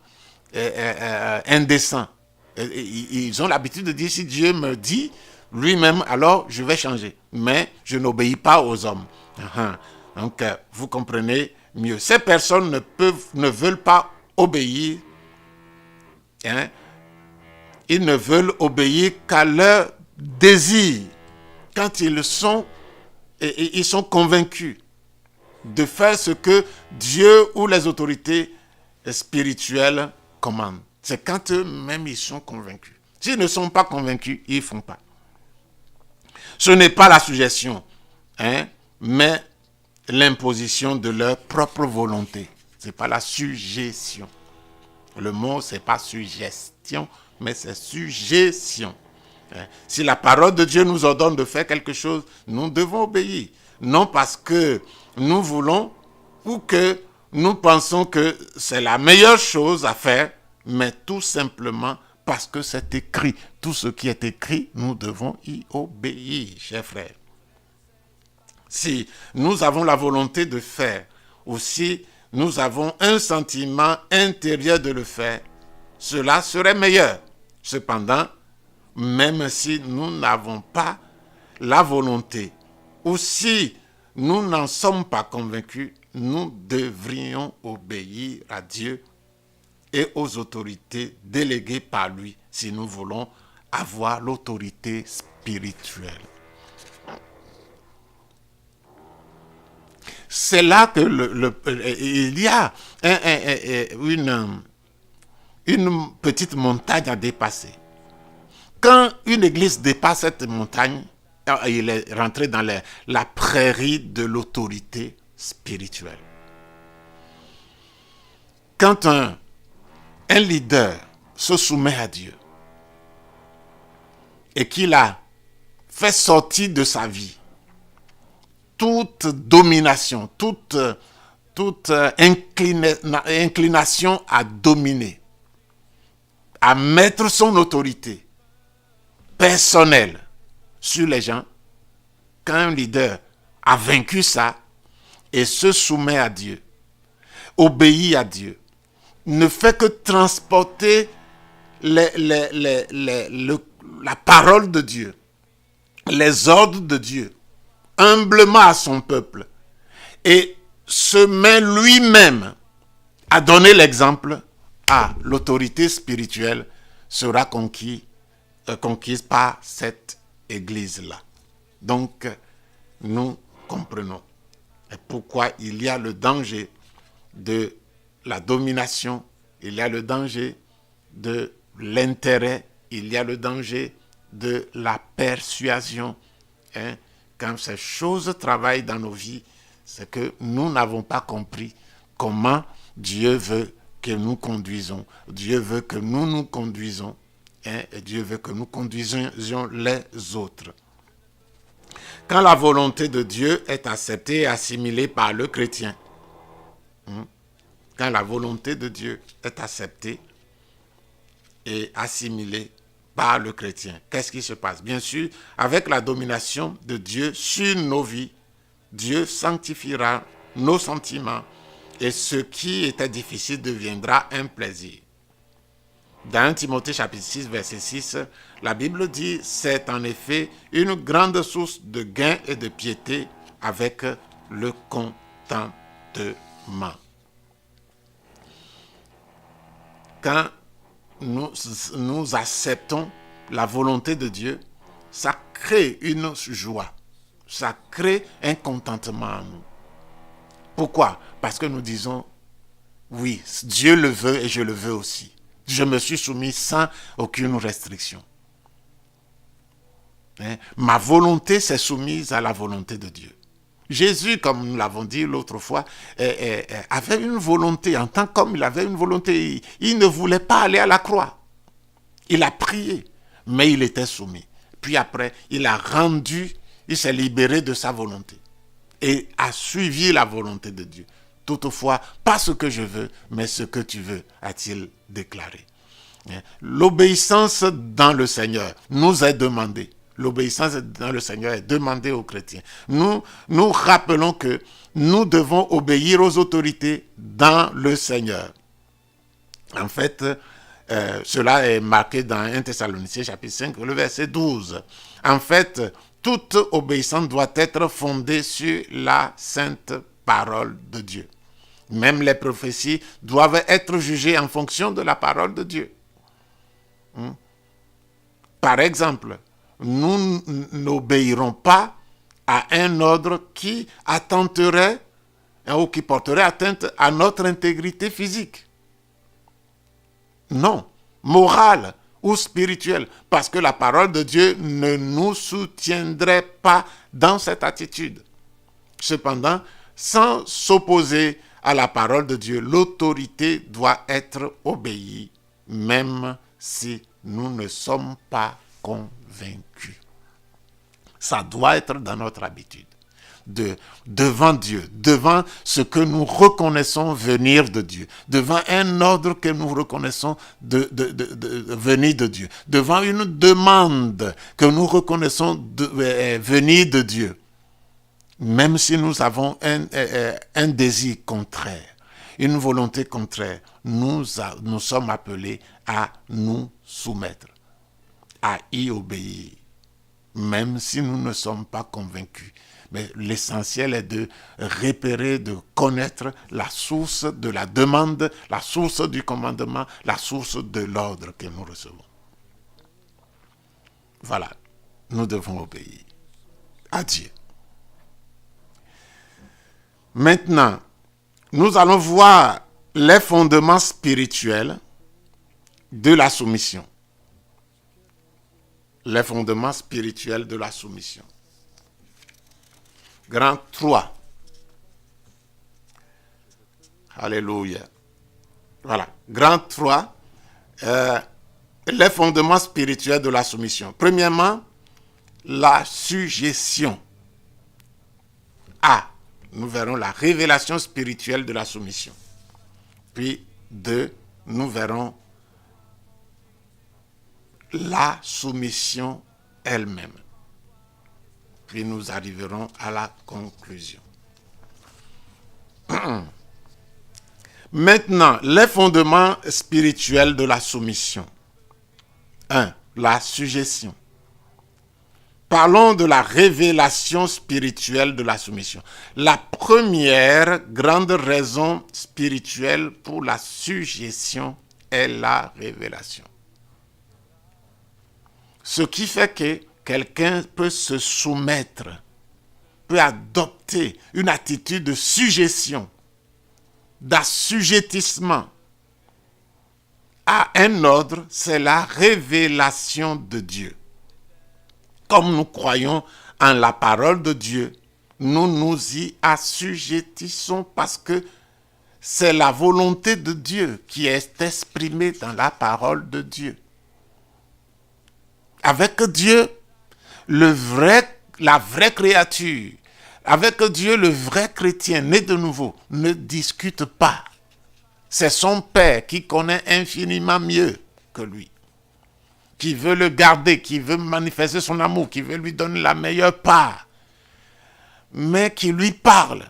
indécents. Ils ont l'habitude de dire, si Dieu me dit lui-même, alors je vais changer. Mais je n'obéis pas aux hommes. Donc, vous comprenez mieux. Ces personnes ne veulent pas obéir. Hein? Ils ne veulent obéir qu'à leur désir. Quand ils sont convaincus de faire ce que Dieu ou les autorités spirituelles commandent. C'est quand eux-mêmes ils sont convaincus. S'ils ne sont pas convaincus, ils ne font pas. Ce n'est pas la suggestion, mais l'imposition de leur propre volonté. Ce n'est pas la suggestion. Le mot, ce n'est pas suggestion, mais c'est suggestion. Si la parole de Dieu nous ordonne de faire quelque chose, nous devons obéir. Non parce que nous voulons ou que nous pensons que c'est la meilleure chose à faire, mais tout simplement parce que c'est écrit. Tout ce qui est écrit, nous devons y obéir, chers frères. Si nous avons la volonté de faire, ou si nous avons un sentiment intérieur de le faire, cela serait meilleur. Cependant, même si nous n'avons pas la volonté, ou si nous n'en sommes pas convaincus, nous devrions obéir à Dieu et aux autorités déléguées par lui, si nous voulons avoir l'autorité spirituelle. C'est là que il y a une petite montagne à dépasser. Quand une église dépasse cette montagne, il est rentré dans la prairie de l'autorité spirituelle. Quand un leader se soumet à Dieu et qu'il a fait sortir de sa vie toute domination, toute inclination à dominer, à mettre son autorité personnelle sur les gens, quand un leader a vaincu ça et se soumet à Dieu, obéit à Dieu, ne fait que transporter la parole de Dieu, les ordres de Dieu, humblement à son peuple, et se met lui-même à donner l'exemple, l'autorité spirituelle sera conquise par cette église-là. Donc, nous comprenons pourquoi il y a le danger de la domination, il y a le danger de l'intérêt, il y a le danger de la persuasion. Quand ces choses travaillent dans nos vies, c'est que nous n'avons pas compris comment Dieu veut que nous conduisons. Dieu veut que nous nous conduisons, et Dieu veut que nous conduisions les autres. Quand la volonté de Dieu est acceptée et assimilée par le chrétien, quand la volonté de Dieu est acceptée et assimilée par le chrétien, qu'est-ce qui se passe? Bien sûr, avec la domination de Dieu sur nos vies, Dieu sanctifiera nos sentiments et ce qui était difficile deviendra un plaisir. Dans 1 Timothée chapitre 6, verset 6, la Bible dit « C'est en effet une grande source de gain et de piété avec le contentement. » Quand nous acceptons la volonté de Dieu, ça crée une joie, ça crée un contentement en nous. Pourquoi? Parce que nous disons, oui, Dieu le veut et je le veux aussi. Je me suis soumis sans aucune restriction. Ma volonté s'est soumise à la volonté de Dieu. Jésus, comme nous l'avons dit l'autre fois, avait une volonté. En tant qu'homme, il avait une volonté. Il ne voulait pas aller à la croix. Il a prié, mais il était soumis. Puis après, il s'est libéré de sa volonté et a suivi la volonté de Dieu. Toutefois, pas ce que je veux, mais ce que tu veux, a-t-il déclaré. L'obéissance dans le Seigneur nous est demandée L'obéissance dans le Seigneur est demandée aux chrétiens. Nous rappelons que nous devons obéir aux autorités dans le Seigneur. En fait, cela est marqué dans 1 Thessaloniciens chapitre 5, le verset 12. En fait, toute obéissance doit être fondée sur la sainte parole de Dieu. Même les prophéties doivent être jugées en fonction de la parole de Dieu. Par exemple, nous n'obéirons pas à un ordre qui attenterait ou qui porterait atteinte à notre intégrité physique. Non, morale ou spirituelle, parce que la parole de Dieu ne nous soutiendrait pas dans cette attitude. Cependant, sans s'opposer à la parole de Dieu, l'autorité doit être obéie, même si nous ne sommes pas convaincus. Ça doit être dans notre habitude. Devant Dieu, devant ce que nous reconnaissons venir de Dieu, devant un ordre que nous reconnaissons venir de Dieu, devant une demande que nous reconnaissons venir de Dieu, même si nous avons un désir contraire, une volonté contraire, nous sommes appelés à nous soumettre, à y obéir, même si nous ne sommes pas convaincus. Mais l'essentiel est de repérer, de connaître la source de la demande, la source du commandement, la source de l'ordre que nous recevons. Voilà, nous devons obéir à Dieu. Maintenant, nous allons voir les fondements spirituels de la soumission. Les fondements spirituels de la soumission. Grand 3. Alléluia. Voilà. Grand 3. Les fondements spirituels de la soumission. Premièrement, la sujétion. A. Nous verrons la révélation spirituelle de la soumission. Puis 2. Nous verrons la soumission elle-même. Puis nous arriverons à la conclusion. Maintenant, les fondements spirituels de la soumission. 1. La sujétion. Parlons de la révélation spirituelle de la soumission. La première grande raison spirituelle pour la sujétion est la révélation. Ce qui fait que quelqu'un peut se soumettre, peut adopter une attitude de sujétion, d'assujettissement à un ordre, c'est la révélation de Dieu. Comme nous croyons en la parole de Dieu, nous nous y assujettissons parce que c'est la volonté de Dieu qui est exprimée dans la parole de Dieu. Avec Dieu, la vraie créature, avec Dieu, le vrai chrétien né de nouveau, ne discute pas. C'est son Père qui connaît infiniment mieux que lui, qui veut le garder, qui veut manifester son amour, qui veut lui donner la meilleure part, mais qui lui parle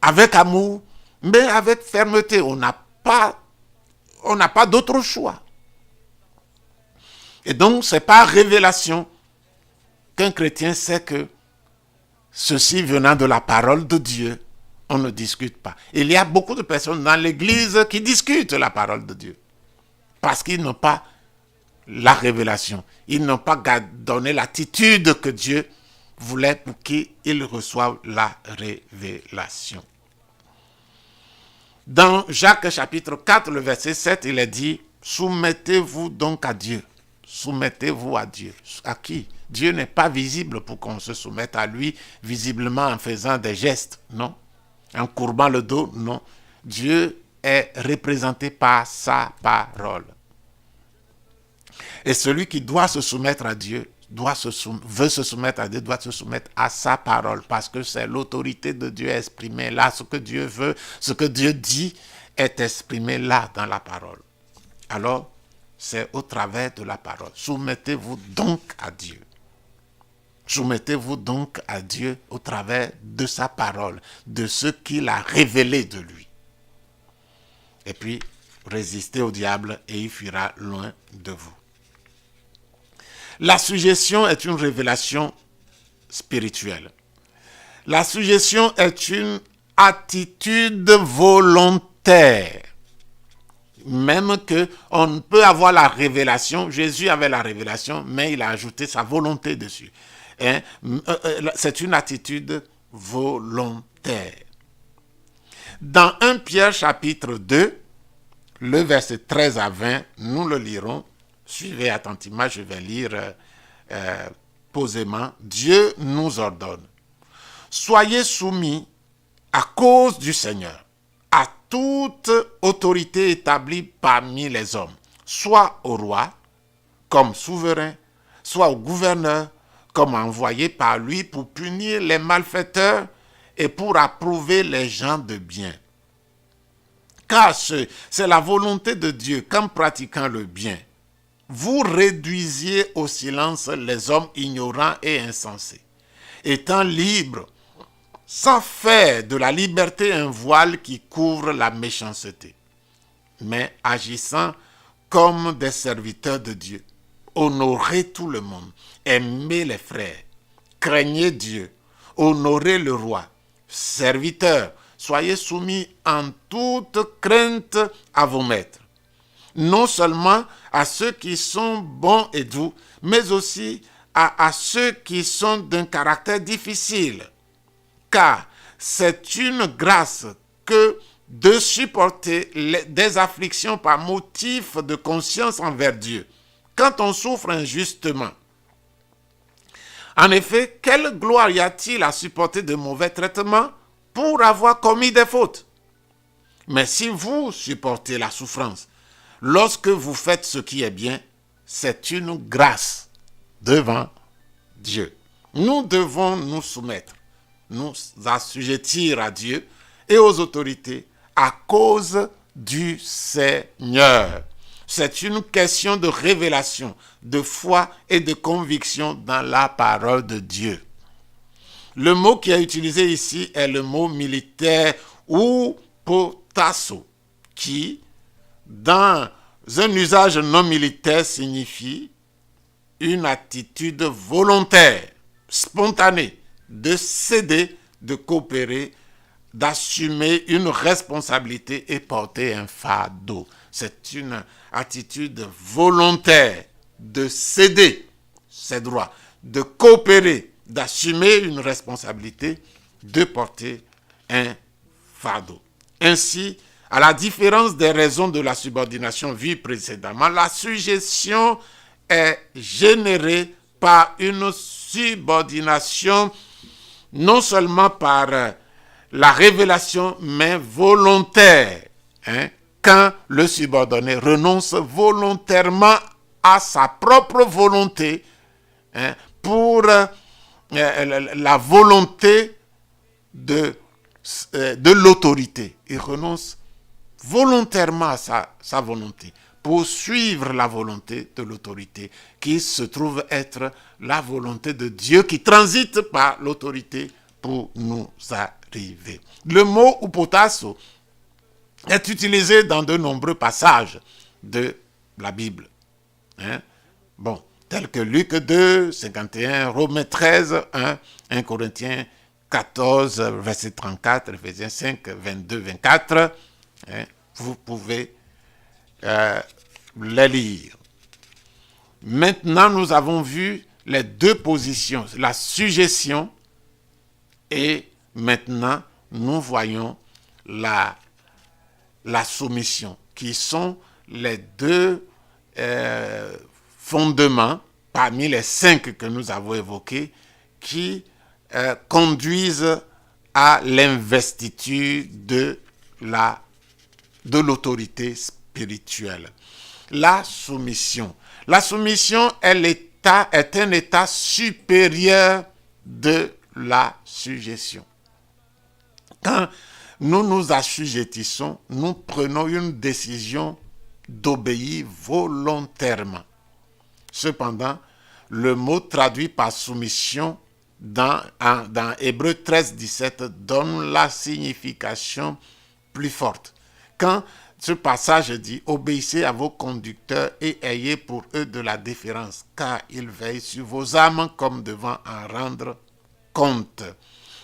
avec amour, mais avec fermeté. On n'a pas d'autre choix. Et donc, c'est par révélation qu'un chrétien sait que ceci venant de la parole de Dieu, on ne discute pas. Il y a beaucoup de personnes dans l'église qui discutent la parole de Dieu parce qu'ils n'ont pas la révélation. Ils n'ont pas donné l'attitude que Dieu voulait pour qu'ils reçoivent la révélation. Dans Jacques chapitre 4, le verset 7, il est dit « Soumettez-vous donc à Dieu. » Soumettez-vous à Dieu. À qui? Dieu n'est pas visible pour qu'on se soumette à lui visiblement en faisant des gestes, non. En courbant le dos, non. Dieu est représenté par sa parole. Et celui qui doit se soumettre à Dieu, veut se soumettre à Dieu, doit se soumettre à sa parole, parce que c'est l'autorité de Dieu exprimée là. Ce que Dieu veut, ce que Dieu dit est exprimé là dans la parole. Alors, c'est au travers de la parole. Soumettez-vous donc à Dieu. Soumettez-vous donc à Dieu au travers de sa parole, de ce qu'il a révélé de lui. Et puis, résistez au diable et il fuira loin de vous. La suggestion est une révélation spirituelle. La suggestion est une attitude volontaire. Même qu'on peut avoir la révélation, Jésus avait la révélation, mais il a ajouté sa volonté dessus. C'est une attitude volontaire. Dans 1 Pierre chapitre 2, le verset 13 à 20, nous le lirons. Suivez attentivement, je vais lire posément. Dieu nous ordonne. Soyez soumis à cause du Seigneur à toute autorité établie parmi les hommes, soit au roi comme souverain, soit au gouverneur comme envoyé par lui pour punir les malfaiteurs et pour approuver les gens de bien. Car c'est la volonté de Dieu qu'en pratiquant le bien, vous réduisiez au silence les hommes ignorants et insensés, étant libres, sans faire de la liberté un voile qui couvre la méchanceté, mais agissant comme des serviteurs de Dieu. Honorez tout le monde, aimez les frères, craignez Dieu, honorez le roi, serviteurs, soyez soumis en toute crainte à vos maîtres, non seulement à ceux qui sont bons et doux, mais aussi à ceux qui sont d'un caractère difficile. Car c'est une grâce que de supporter des afflictions par motif de conscience envers Dieu, quand on souffre injustement. En effet, quelle gloire y a-t-il à supporter de mauvais traitements pour avoir commis des fautes? Mais si vous supportez la souffrance, lorsque vous faites ce qui est bien, c'est une grâce devant Dieu. Nous devons nous soumettre, nous assujettir à Dieu et aux autorités à cause du Seigneur. C'est une question de révélation, de foi et de conviction dans la parole de Dieu. Le mot qui est utilisé ici est le mot militaire ou potasso, qui, dans un usage non militaire, signifie une attitude volontaire, spontanée, de céder, de coopérer, d'assumer une responsabilité et porter un fardeau. C'est une attitude volontaire de céder ses droits, de coopérer, d'assumer une responsabilité, de porter un fardeau. Ainsi, à la différence des raisons de la subordination vue précédemment, la suggestion est générée par une subordination non seulement par la révélation, mais volontaire. Quand le subordonné renonce volontairement à sa propre volonté pour la volonté de l'autorité. Il renonce volontairement à sa volonté pour suivre la volonté de l'autorité qui se trouve être la volonté de Dieu qui transite par l'autorité pour nous arriver. Le mot upotasso est utilisé dans de nombreux passages de la Bible. Tel que Luc 2, 51, Romains 13, 1 Corinthiens 14, verset 34, Éphésiens 5, 22, 24. Vous pouvez les lire. Maintenant, nous avons vu les deux positions, la suggestion et maintenant, nous voyons la soumission, qui sont les deux fondements parmi les 5 que nous avons évoqués qui conduisent à l'investiture de l'autorité spirituelle. La soumission. La soumission est un état supérieur de la suggestion. Quand nous nous assujettissons, nous prenons une décision d'obéir volontairement. Cependant, le mot traduit par soumission dans Hébreux 13, 17 donne la signification plus forte. Quand ce passage dit « Obéissez à vos conducteurs et ayez pour eux de la déférence, car ils veillent sur vos âmes comme devant en rendre compte. »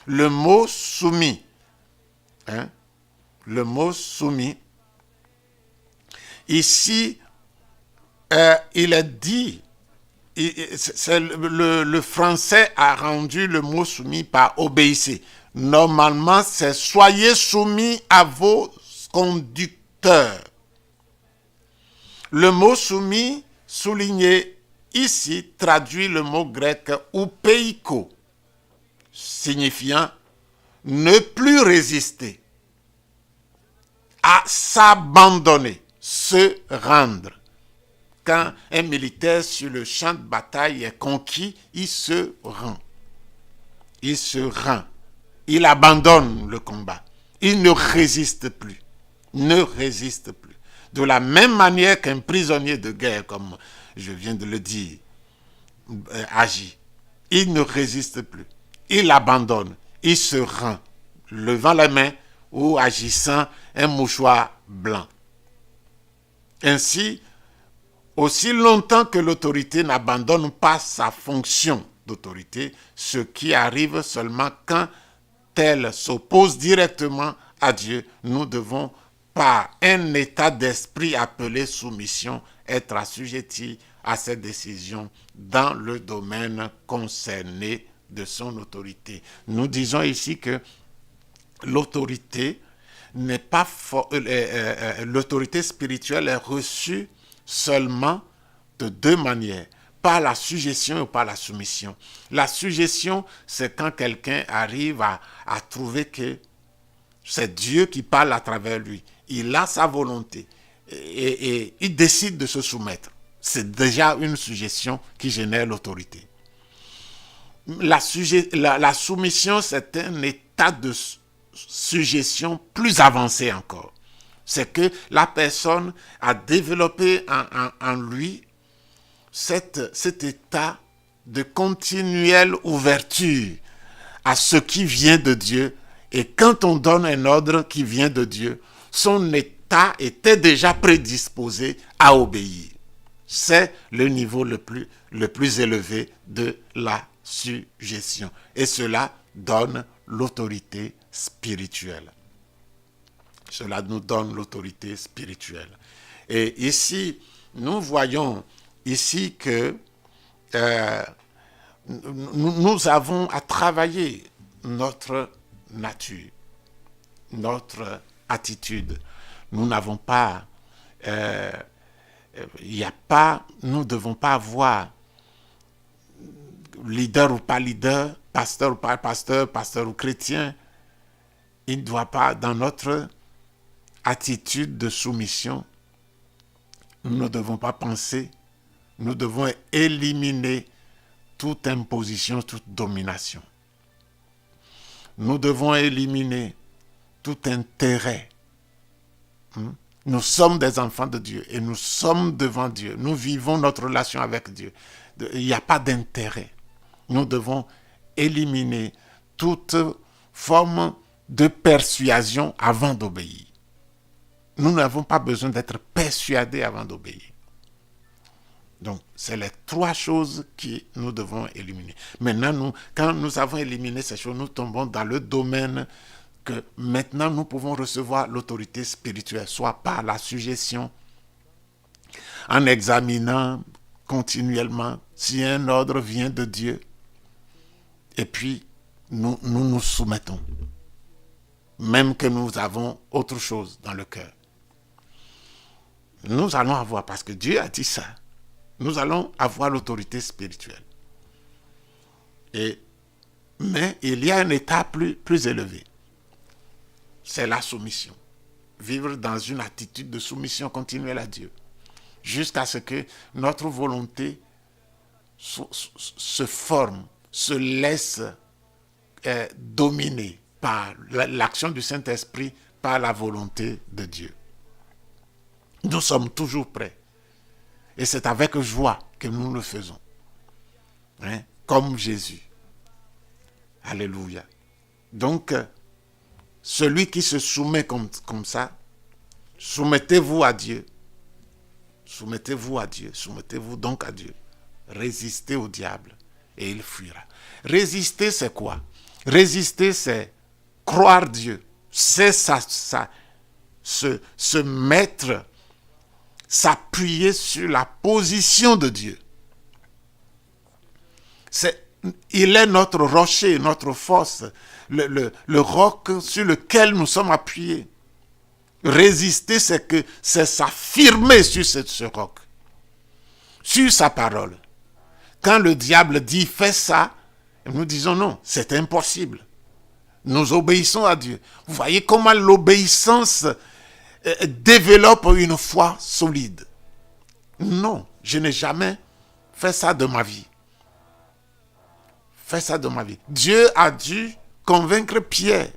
Le mot « soumis », le mot « soumis », ici, il est dit, le français a rendu le mot « soumis » par « obéissez ». Normalement, c'est « soyez soumis à vos conducteurs ». Le mot « soumis » souligné ici traduit le mot grec « oupeiko », signifiant « ne plus résister », à s'abandonner, se rendre. Quand un militaire sur le champ de bataille est conquis, il se rend. Il se rend. Il abandonne le combat. Il ne résiste plus. Ne résiste plus. De la même manière qu'un prisonnier de guerre, comme je viens de le dire, agit. Il ne résiste plus. Il abandonne. Il se rend, levant les mains ou agissant un mouchoir blanc. Ainsi, aussi longtemps que l'autorité n'abandonne pas sa fonction d'autorité, ce qui arrive seulement quand elle s'oppose directement à Dieu, nous devons, par un état d'esprit appelé soumission, être assujettis à ses décisions dans le domaine concerné de son autorité. Nous disons ici que l'autorité n'est pas l'autorité spirituelle est reçue seulement de deux manières, par la suggestion ou par la soumission. La suggestion, c'est quand quelqu'un arrive à trouver que c'est Dieu qui parle à travers lui. Il a sa volonté et il décide de se soumettre. C'est déjà une suggestion qui génère l'autorité. La soumission, c'est un état de suggestion plus avancé encore. C'est que la personne a développé en lui cet état de continuelle ouverture à ce qui vient de Dieu. Et quand on donne un ordre qui vient de Dieu, son état était déjà prédisposé à obéir. C'est le niveau le plus élevé de la suggestion. Et cela donne l'autorité spirituelle. Cela nous donne l'autorité spirituelle. Et ici, nous voyons ici que nous avons à travailler notre nature, notre attitude. Nous n'avons pas, nous ne devons pas avoir leader ou pas leader, pasteur ou pas pasteur, pasteur ou chrétien. Il ne doit pas, dans notre attitude de soumission, nous ne devons pas penser, nous devons éliminer toute imposition, toute domination. Nous devons éliminer tout intérêt. Nous sommes des enfants de Dieu et nous sommes devant Dieu. Nous vivons notre relation avec Dieu. Il n'y a pas d'intérêt. Nous devons éliminer toute forme de persuasion avant d'obéir. Nous n'avons pas besoin d'être persuadés avant d'obéir. Donc, c'est les trois choses que nous devons éliminer. Maintenant, quand nous avons éliminé ces choses, nous tombons dans le domaine que maintenant nous pouvons recevoir l'autorité spirituelle, soit par la suggestion, en examinant continuellement si un ordre vient de Dieu, et puis nous nous soumettons, même que nous avons autre chose dans le cœur. Nous allons avoir, parce que Dieu a dit ça, nous allons avoir l'autorité spirituelle. Mais il y a un état plus élevé. C'est la soumission. Vivre dans une attitude de soumission continuelle à Dieu. Jusqu'à ce que notre volonté se forme, se laisse dominer par l'action du Saint-Esprit, par la volonté de Dieu. Nous sommes toujours prêts. Et c'est avec joie que nous le faisons. hein, comme Jésus. Alléluia. Donc, celui qui se soumet comme ça, soumettez-vous à Dieu. Soumettez-vous à Dieu. Soumettez-vous donc à Dieu. Résistez au diable et il fuira. Résister, c'est quoi? Résister, c'est croire Dieu. C'est se mettre, s'appuyer sur la position de Dieu. Il est notre rocher, notre force, le roc sur lequel nous sommes appuyés. Résister, c'est s'affirmer sur ce roc, sur sa parole. Quand le diable dit fais ça, nous disons non, c'est impossible. Nous obéissons à Dieu. Vous voyez comment l'obéissance développe une foi solide. Non, je n'ai jamais fait ça de ma vie. Fait ça de ma vie. Dieu a dû convaincre Pierre.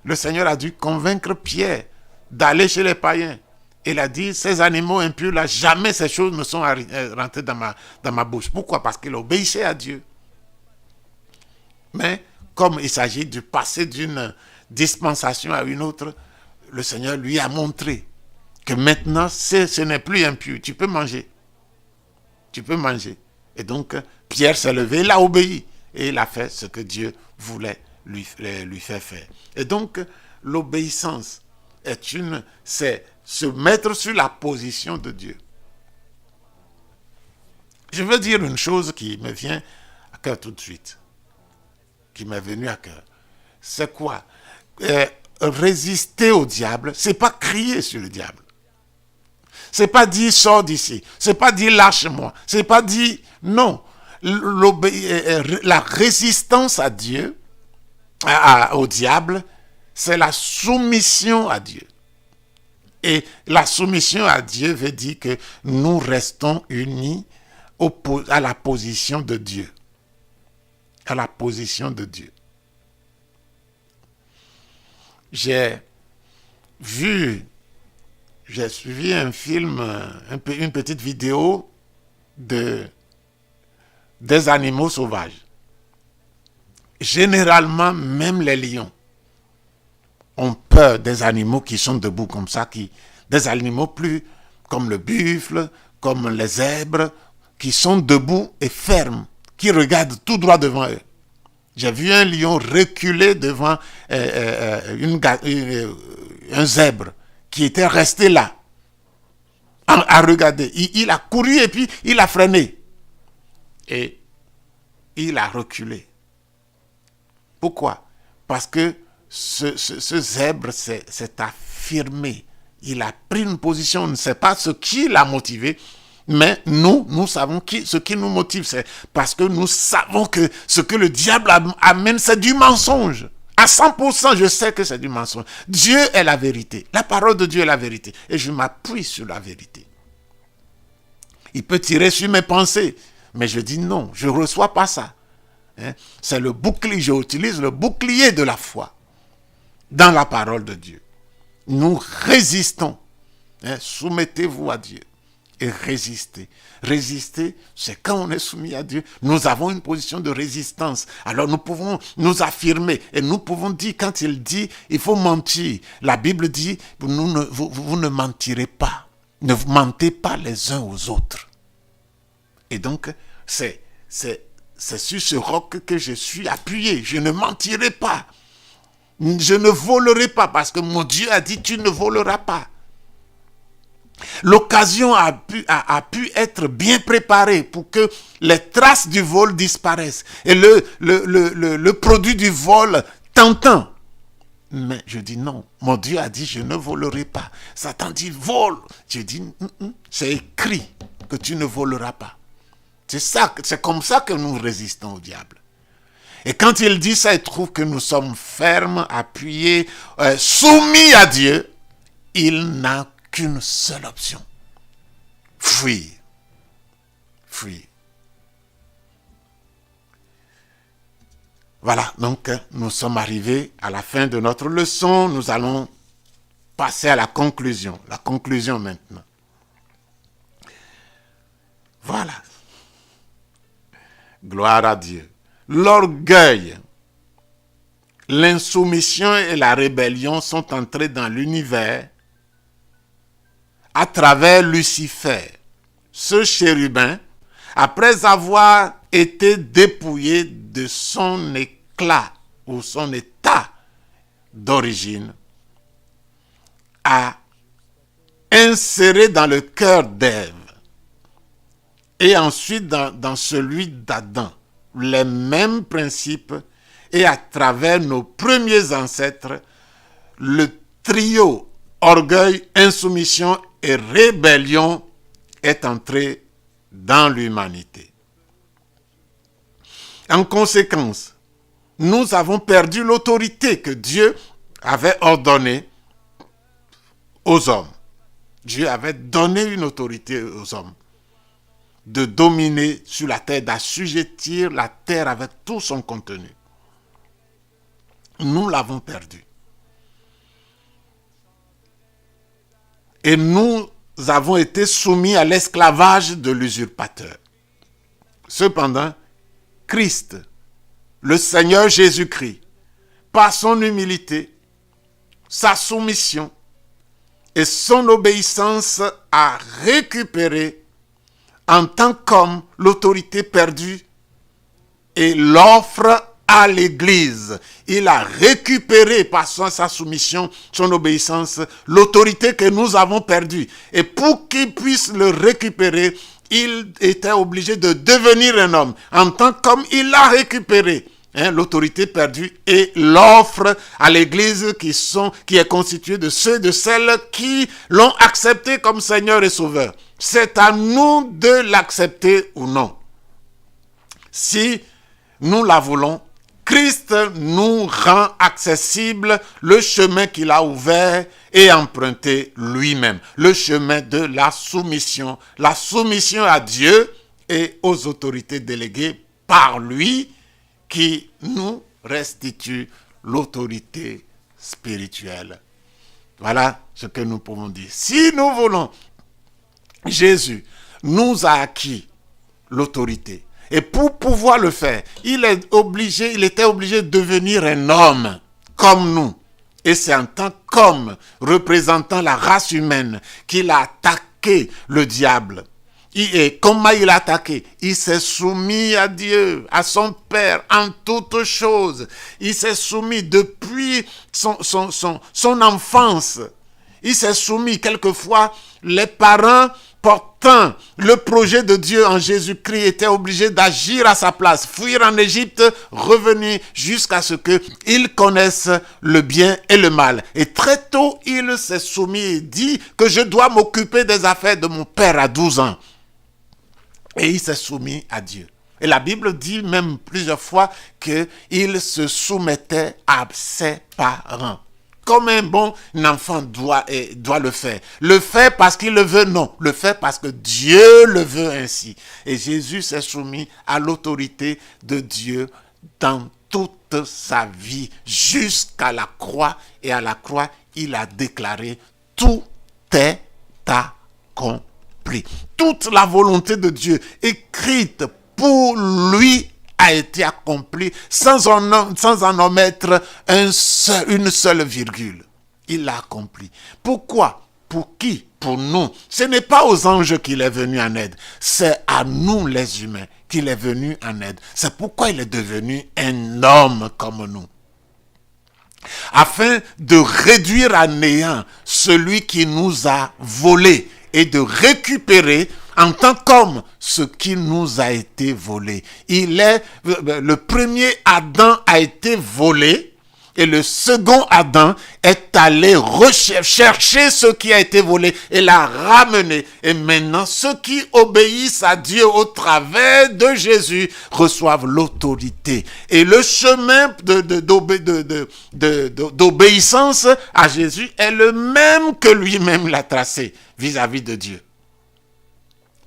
Le Seigneur a dû convaincre Pierre d'aller chez les païens. Il a dit, ces animaux impurs là, jamais ces choses ne sont rentrées dans ma bouche. Pourquoi? Parce qu'il obéissait à Dieu. Mais comme il s'agit de passer d'une dispensation à une autre, le Seigneur lui a montré que maintenant, ce n'est plus impur. Tu peux manger. Tu peux manger. Et donc, Pierre s'est levé, il a obéi. Et il a fait ce que Dieu voulait lui faire faire. Et donc, l'obéissance c'est se mettre sur la position de Dieu. Je veux dire une chose qui me vient à cœur tout de suite. Qui m'est venue à cœur. C'est quoi? Résister au diable, c'est pas crier sur le diable. C'est pas dire sors d'ici. C'est pas dire lâche-moi. C'est pas dire non. La résistance à Dieu, au diable, c'est la soumission à Dieu. Et la soumission à Dieu veut dire que nous restons unis à la position de Dieu. À la position de Dieu. J'ai suivi un film, une petite vidéo des animaux sauvages. Généralement, même les lions ont peur des animaux qui sont debout comme ça, des animaux plus comme le buffle, comme les zèbres, qui sont debout et fermes, qui regardent tout droit devant eux. J'ai vu un lion reculer devant un zèbre qui était resté là, à regarder. Il a couru et puis il a freiné. Et il a reculé. Pourquoi? Parce que ce zèbre s'est affirmé. Il a pris une position. On ne sait pas ce qui l'a motivé. Mais nous savons ce qui nous motive. C'est parce que nous savons que ce que le diable amène, c'est du mensonge. À 100%, je sais que c'est du mensonge. Dieu est la vérité. La parole de Dieu est la vérité. Et je m'appuie sur la vérité. Il peut tirer sur mes pensées. Mais je dis non, je ne reçois pas ça. C'est le bouclier, j'utilise le bouclier de la foi dans la parole de Dieu. Nous résistons. Soumettez-vous à Dieu et résistez. Résister, c'est quand on est soumis à Dieu, nous avons une position de résistance. Alors nous pouvons nous affirmer et nous pouvons dire, quand il dit, il faut mentir. La Bible dit, vous ne mentirez pas. Ne mentez pas les uns aux autres. Et donc, c'est sur ce roc que je suis appuyé. Je ne mentirai pas. Je ne volerai pas parce que mon Dieu a dit tu ne voleras pas. L'occasion a pu être bien préparée pour que les traces du vol disparaissent et le produit du vol tentant. Mais je dis non, mon Dieu a dit je ne volerai pas. Satan dit vole. Je dis c'est écrit que tu ne voleras pas. C'est comme ça que nous résistons au diable. Et quand il dit ça, il trouve que nous sommes fermes, appuyés, soumis à Dieu. Il n'a qu'une seule option. Fuir. Fuir. Voilà, donc nous sommes arrivés à la fin de notre leçon. Nous allons passer à la conclusion. La conclusion maintenant. Voilà. Gloire à Dieu. L'orgueil, l'insoumission et la rébellion sont entrés dans l'univers à travers Lucifer. Ce chérubin, après avoir été dépouillé de son éclat ou son état d'origine, a inséré dans le cœur d'Ève et ensuite dans celui d'Adam les mêmes principes, et à travers nos premiers ancêtres, le trio orgueil, insoumission et rébellion est entré dans l'humanité. En conséquence, nous avons perdu l'autorité que Dieu avait ordonnée aux hommes. Dieu avait donné une autorité aux hommes de dominer sur la terre, d'assujettir la terre avec tout son contenu. Nous l'avons perdu. Et nous avons été soumis à l'esclavage de l'usurpateur. Cependant, Christ, le Seigneur Jésus-Christ, par son humilité, sa soumission et son obéissance, a récupéré en tant qu'homme l'autorité perdue et l'offre à l'Église. Il a récupéré par sa soumission, son obéissance, l'autorité que nous avons perdue. Et pour qu'il puisse le récupérer, il était obligé de devenir un homme. En tant qu'homme, il l'a récupéré, l'autorité perdue, et l'offre à l'Église qui est constituée de ceux et de celles qui l'ont accepté comme Seigneur et Sauveur. C'est à nous de l'accepter ou non. Si nous la voulons, Christ nous rend accessible le chemin qu'il a ouvert et emprunté lui-même, le chemin de la soumission à Dieu et aux autorités déléguées par lui, qui nous restitue l'autorité spirituelle. Voilà ce que nous pouvons dire. Si nous voulons, Jésus nous a acquis l'autorité. Et pour pouvoir le faire, il était obligé de devenir un homme comme nous. Et c'est en tant qu'homme représentant la race humaine qu'il a attaqué le diable. Et comment il a attaqué? Il s'est soumis à Dieu, à son Père, en toutes choses. Il s'est soumis depuis son enfance. Il s'est soumis quelquefois, les parents portant le projet de Dieu en Jésus-Christ étaient obligés d'agir à sa place, fuir en Égypte, revenir jusqu'à ce qu'ils connaissent le bien et le mal. Et très tôt, il s'est soumis et dit que je dois m'occuper des affaires de mon père à 12 ans. Et il s'est soumis à Dieu. Et la Bible dit même plusieurs fois qu'il se soumettait à ses parents. Comme un bon enfant doit le faire. Le fait parce qu'il le veut, non. Le fait parce que Dieu le veut ainsi. Et Jésus s'est soumis à l'autorité de Dieu dans toute sa vie, jusqu'à la croix. Et à la croix, il a déclaré, tout est accompli. Toute la volonté de Dieu écrite pour lui a été accompli sans en omettre une seule virgule. Il l'a accompli. Pourquoi? Pour qui? Pour nous. Ce n'est pas aux anges qu'il est venu en aide. C'est à nous les humains qu'il est venu en aide. C'est pourquoi il est devenu un homme comme nous. Afin de réduire à néant celui qui nous a volé et de récupérer en tant qu'homme ce qui nous a été volé. Le premier Adam a été volé et le second Adam est allé chercher ce qui a été volé et l'a ramené. Et maintenant, ceux qui obéissent à Dieu au travers de Jésus reçoivent l'autorité. Et le chemin d'obéissance à Jésus est le même que lui-même l'a tracé vis-à-vis de Dieu.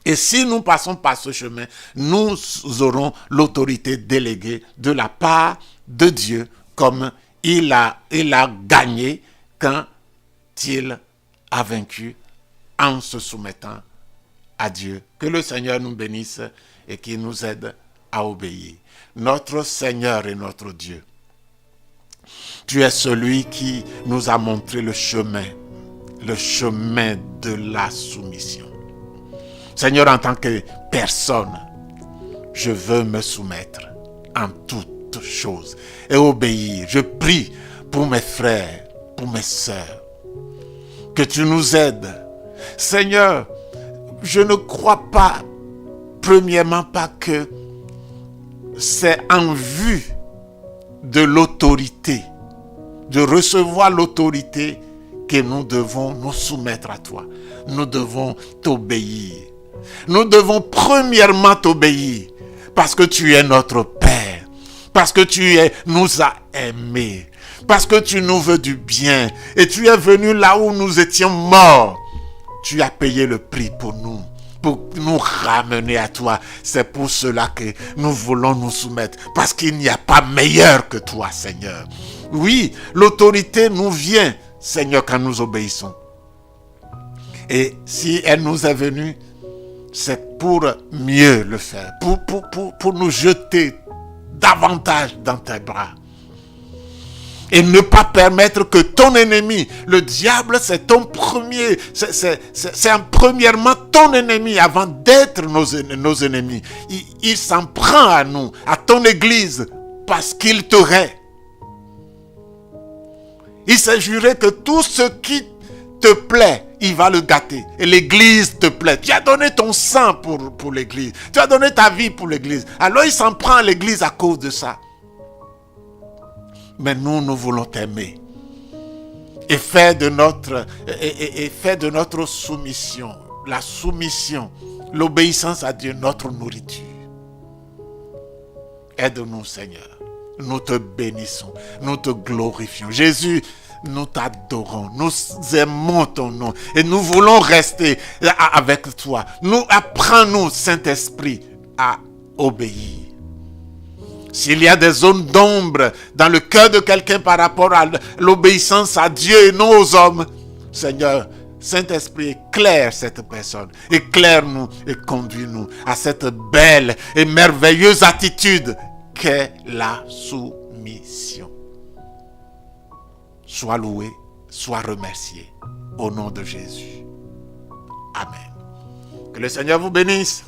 Et si nous passons par ce chemin, nous aurons l'autorité déléguée de la part de Dieu, comme il a gagné quand il a vaincu en se soumettant à Dieu. Que le Seigneur nous bénisse et qu'il nous aide à obéir. Notre Seigneur et notre Dieu, tu es celui qui nous a montré le chemin de la soumission. Seigneur, en tant que personne, je veux me soumettre en toutes choses et obéir. Je prie pour mes frères, pour mes sœurs, que tu nous aides. Seigneur, je ne crois pas, premièrement, pas que c'est en vue de l'autorité, de recevoir l'autorité, que nous devons nous soumettre à toi. Nous devons t'obéir. Nous devons premièrement t'obéir parce que tu es notre Père, parce que nous as aimés, parce que tu nous veux du bien et tu es venu là où nous étions morts. Tu as payé le prix pour nous ramener à toi. C'est pour cela que nous voulons nous soumettre, parce qu'il n'y a pas meilleur que toi, Seigneur. Oui, l'autorité nous vient, Seigneur, quand nous obéissons. Et si elle nous est venue, c'est pour mieux le faire, pour nous jeter davantage dans tes bras. Et ne pas permettre que ton ennemi, le diable, c'est ton premier, c'est premièrement ton ennemi avant d'être nos ennemis. Il s'en prend à nous, à ton église, parce qu'il te hait. Il s'est juré que tout ce qui te plaît, il va le gâter. Et l'église te plaît. Tu as donné ton sang pour l'église. Tu as donné ta vie pour l'église. Alors il s'en prend à l'église à cause de ça. Mais nous voulons t'aimer. Et faire de notre soumission, la soumission, l'obéissance à Dieu, notre nourriture. Aide-nous, Seigneur. Nous te bénissons, nous te glorifions. Jésus, nous t'adorons, nous aimons ton nom et nous voulons rester avec toi. Apprends-nous, Saint-Esprit, à obéir. S'il y a des zones d'ombre dans le cœur de quelqu'un par rapport à l'obéissance à Dieu et non aux hommes, Seigneur, Saint-Esprit, éclaire cette personne, éclaire-nous et conduis-nous à cette belle et merveilleuse attitude qu'est la soumission. Sois loué, sois remercié, au nom de Jésus. Amen. Que le Seigneur vous bénisse.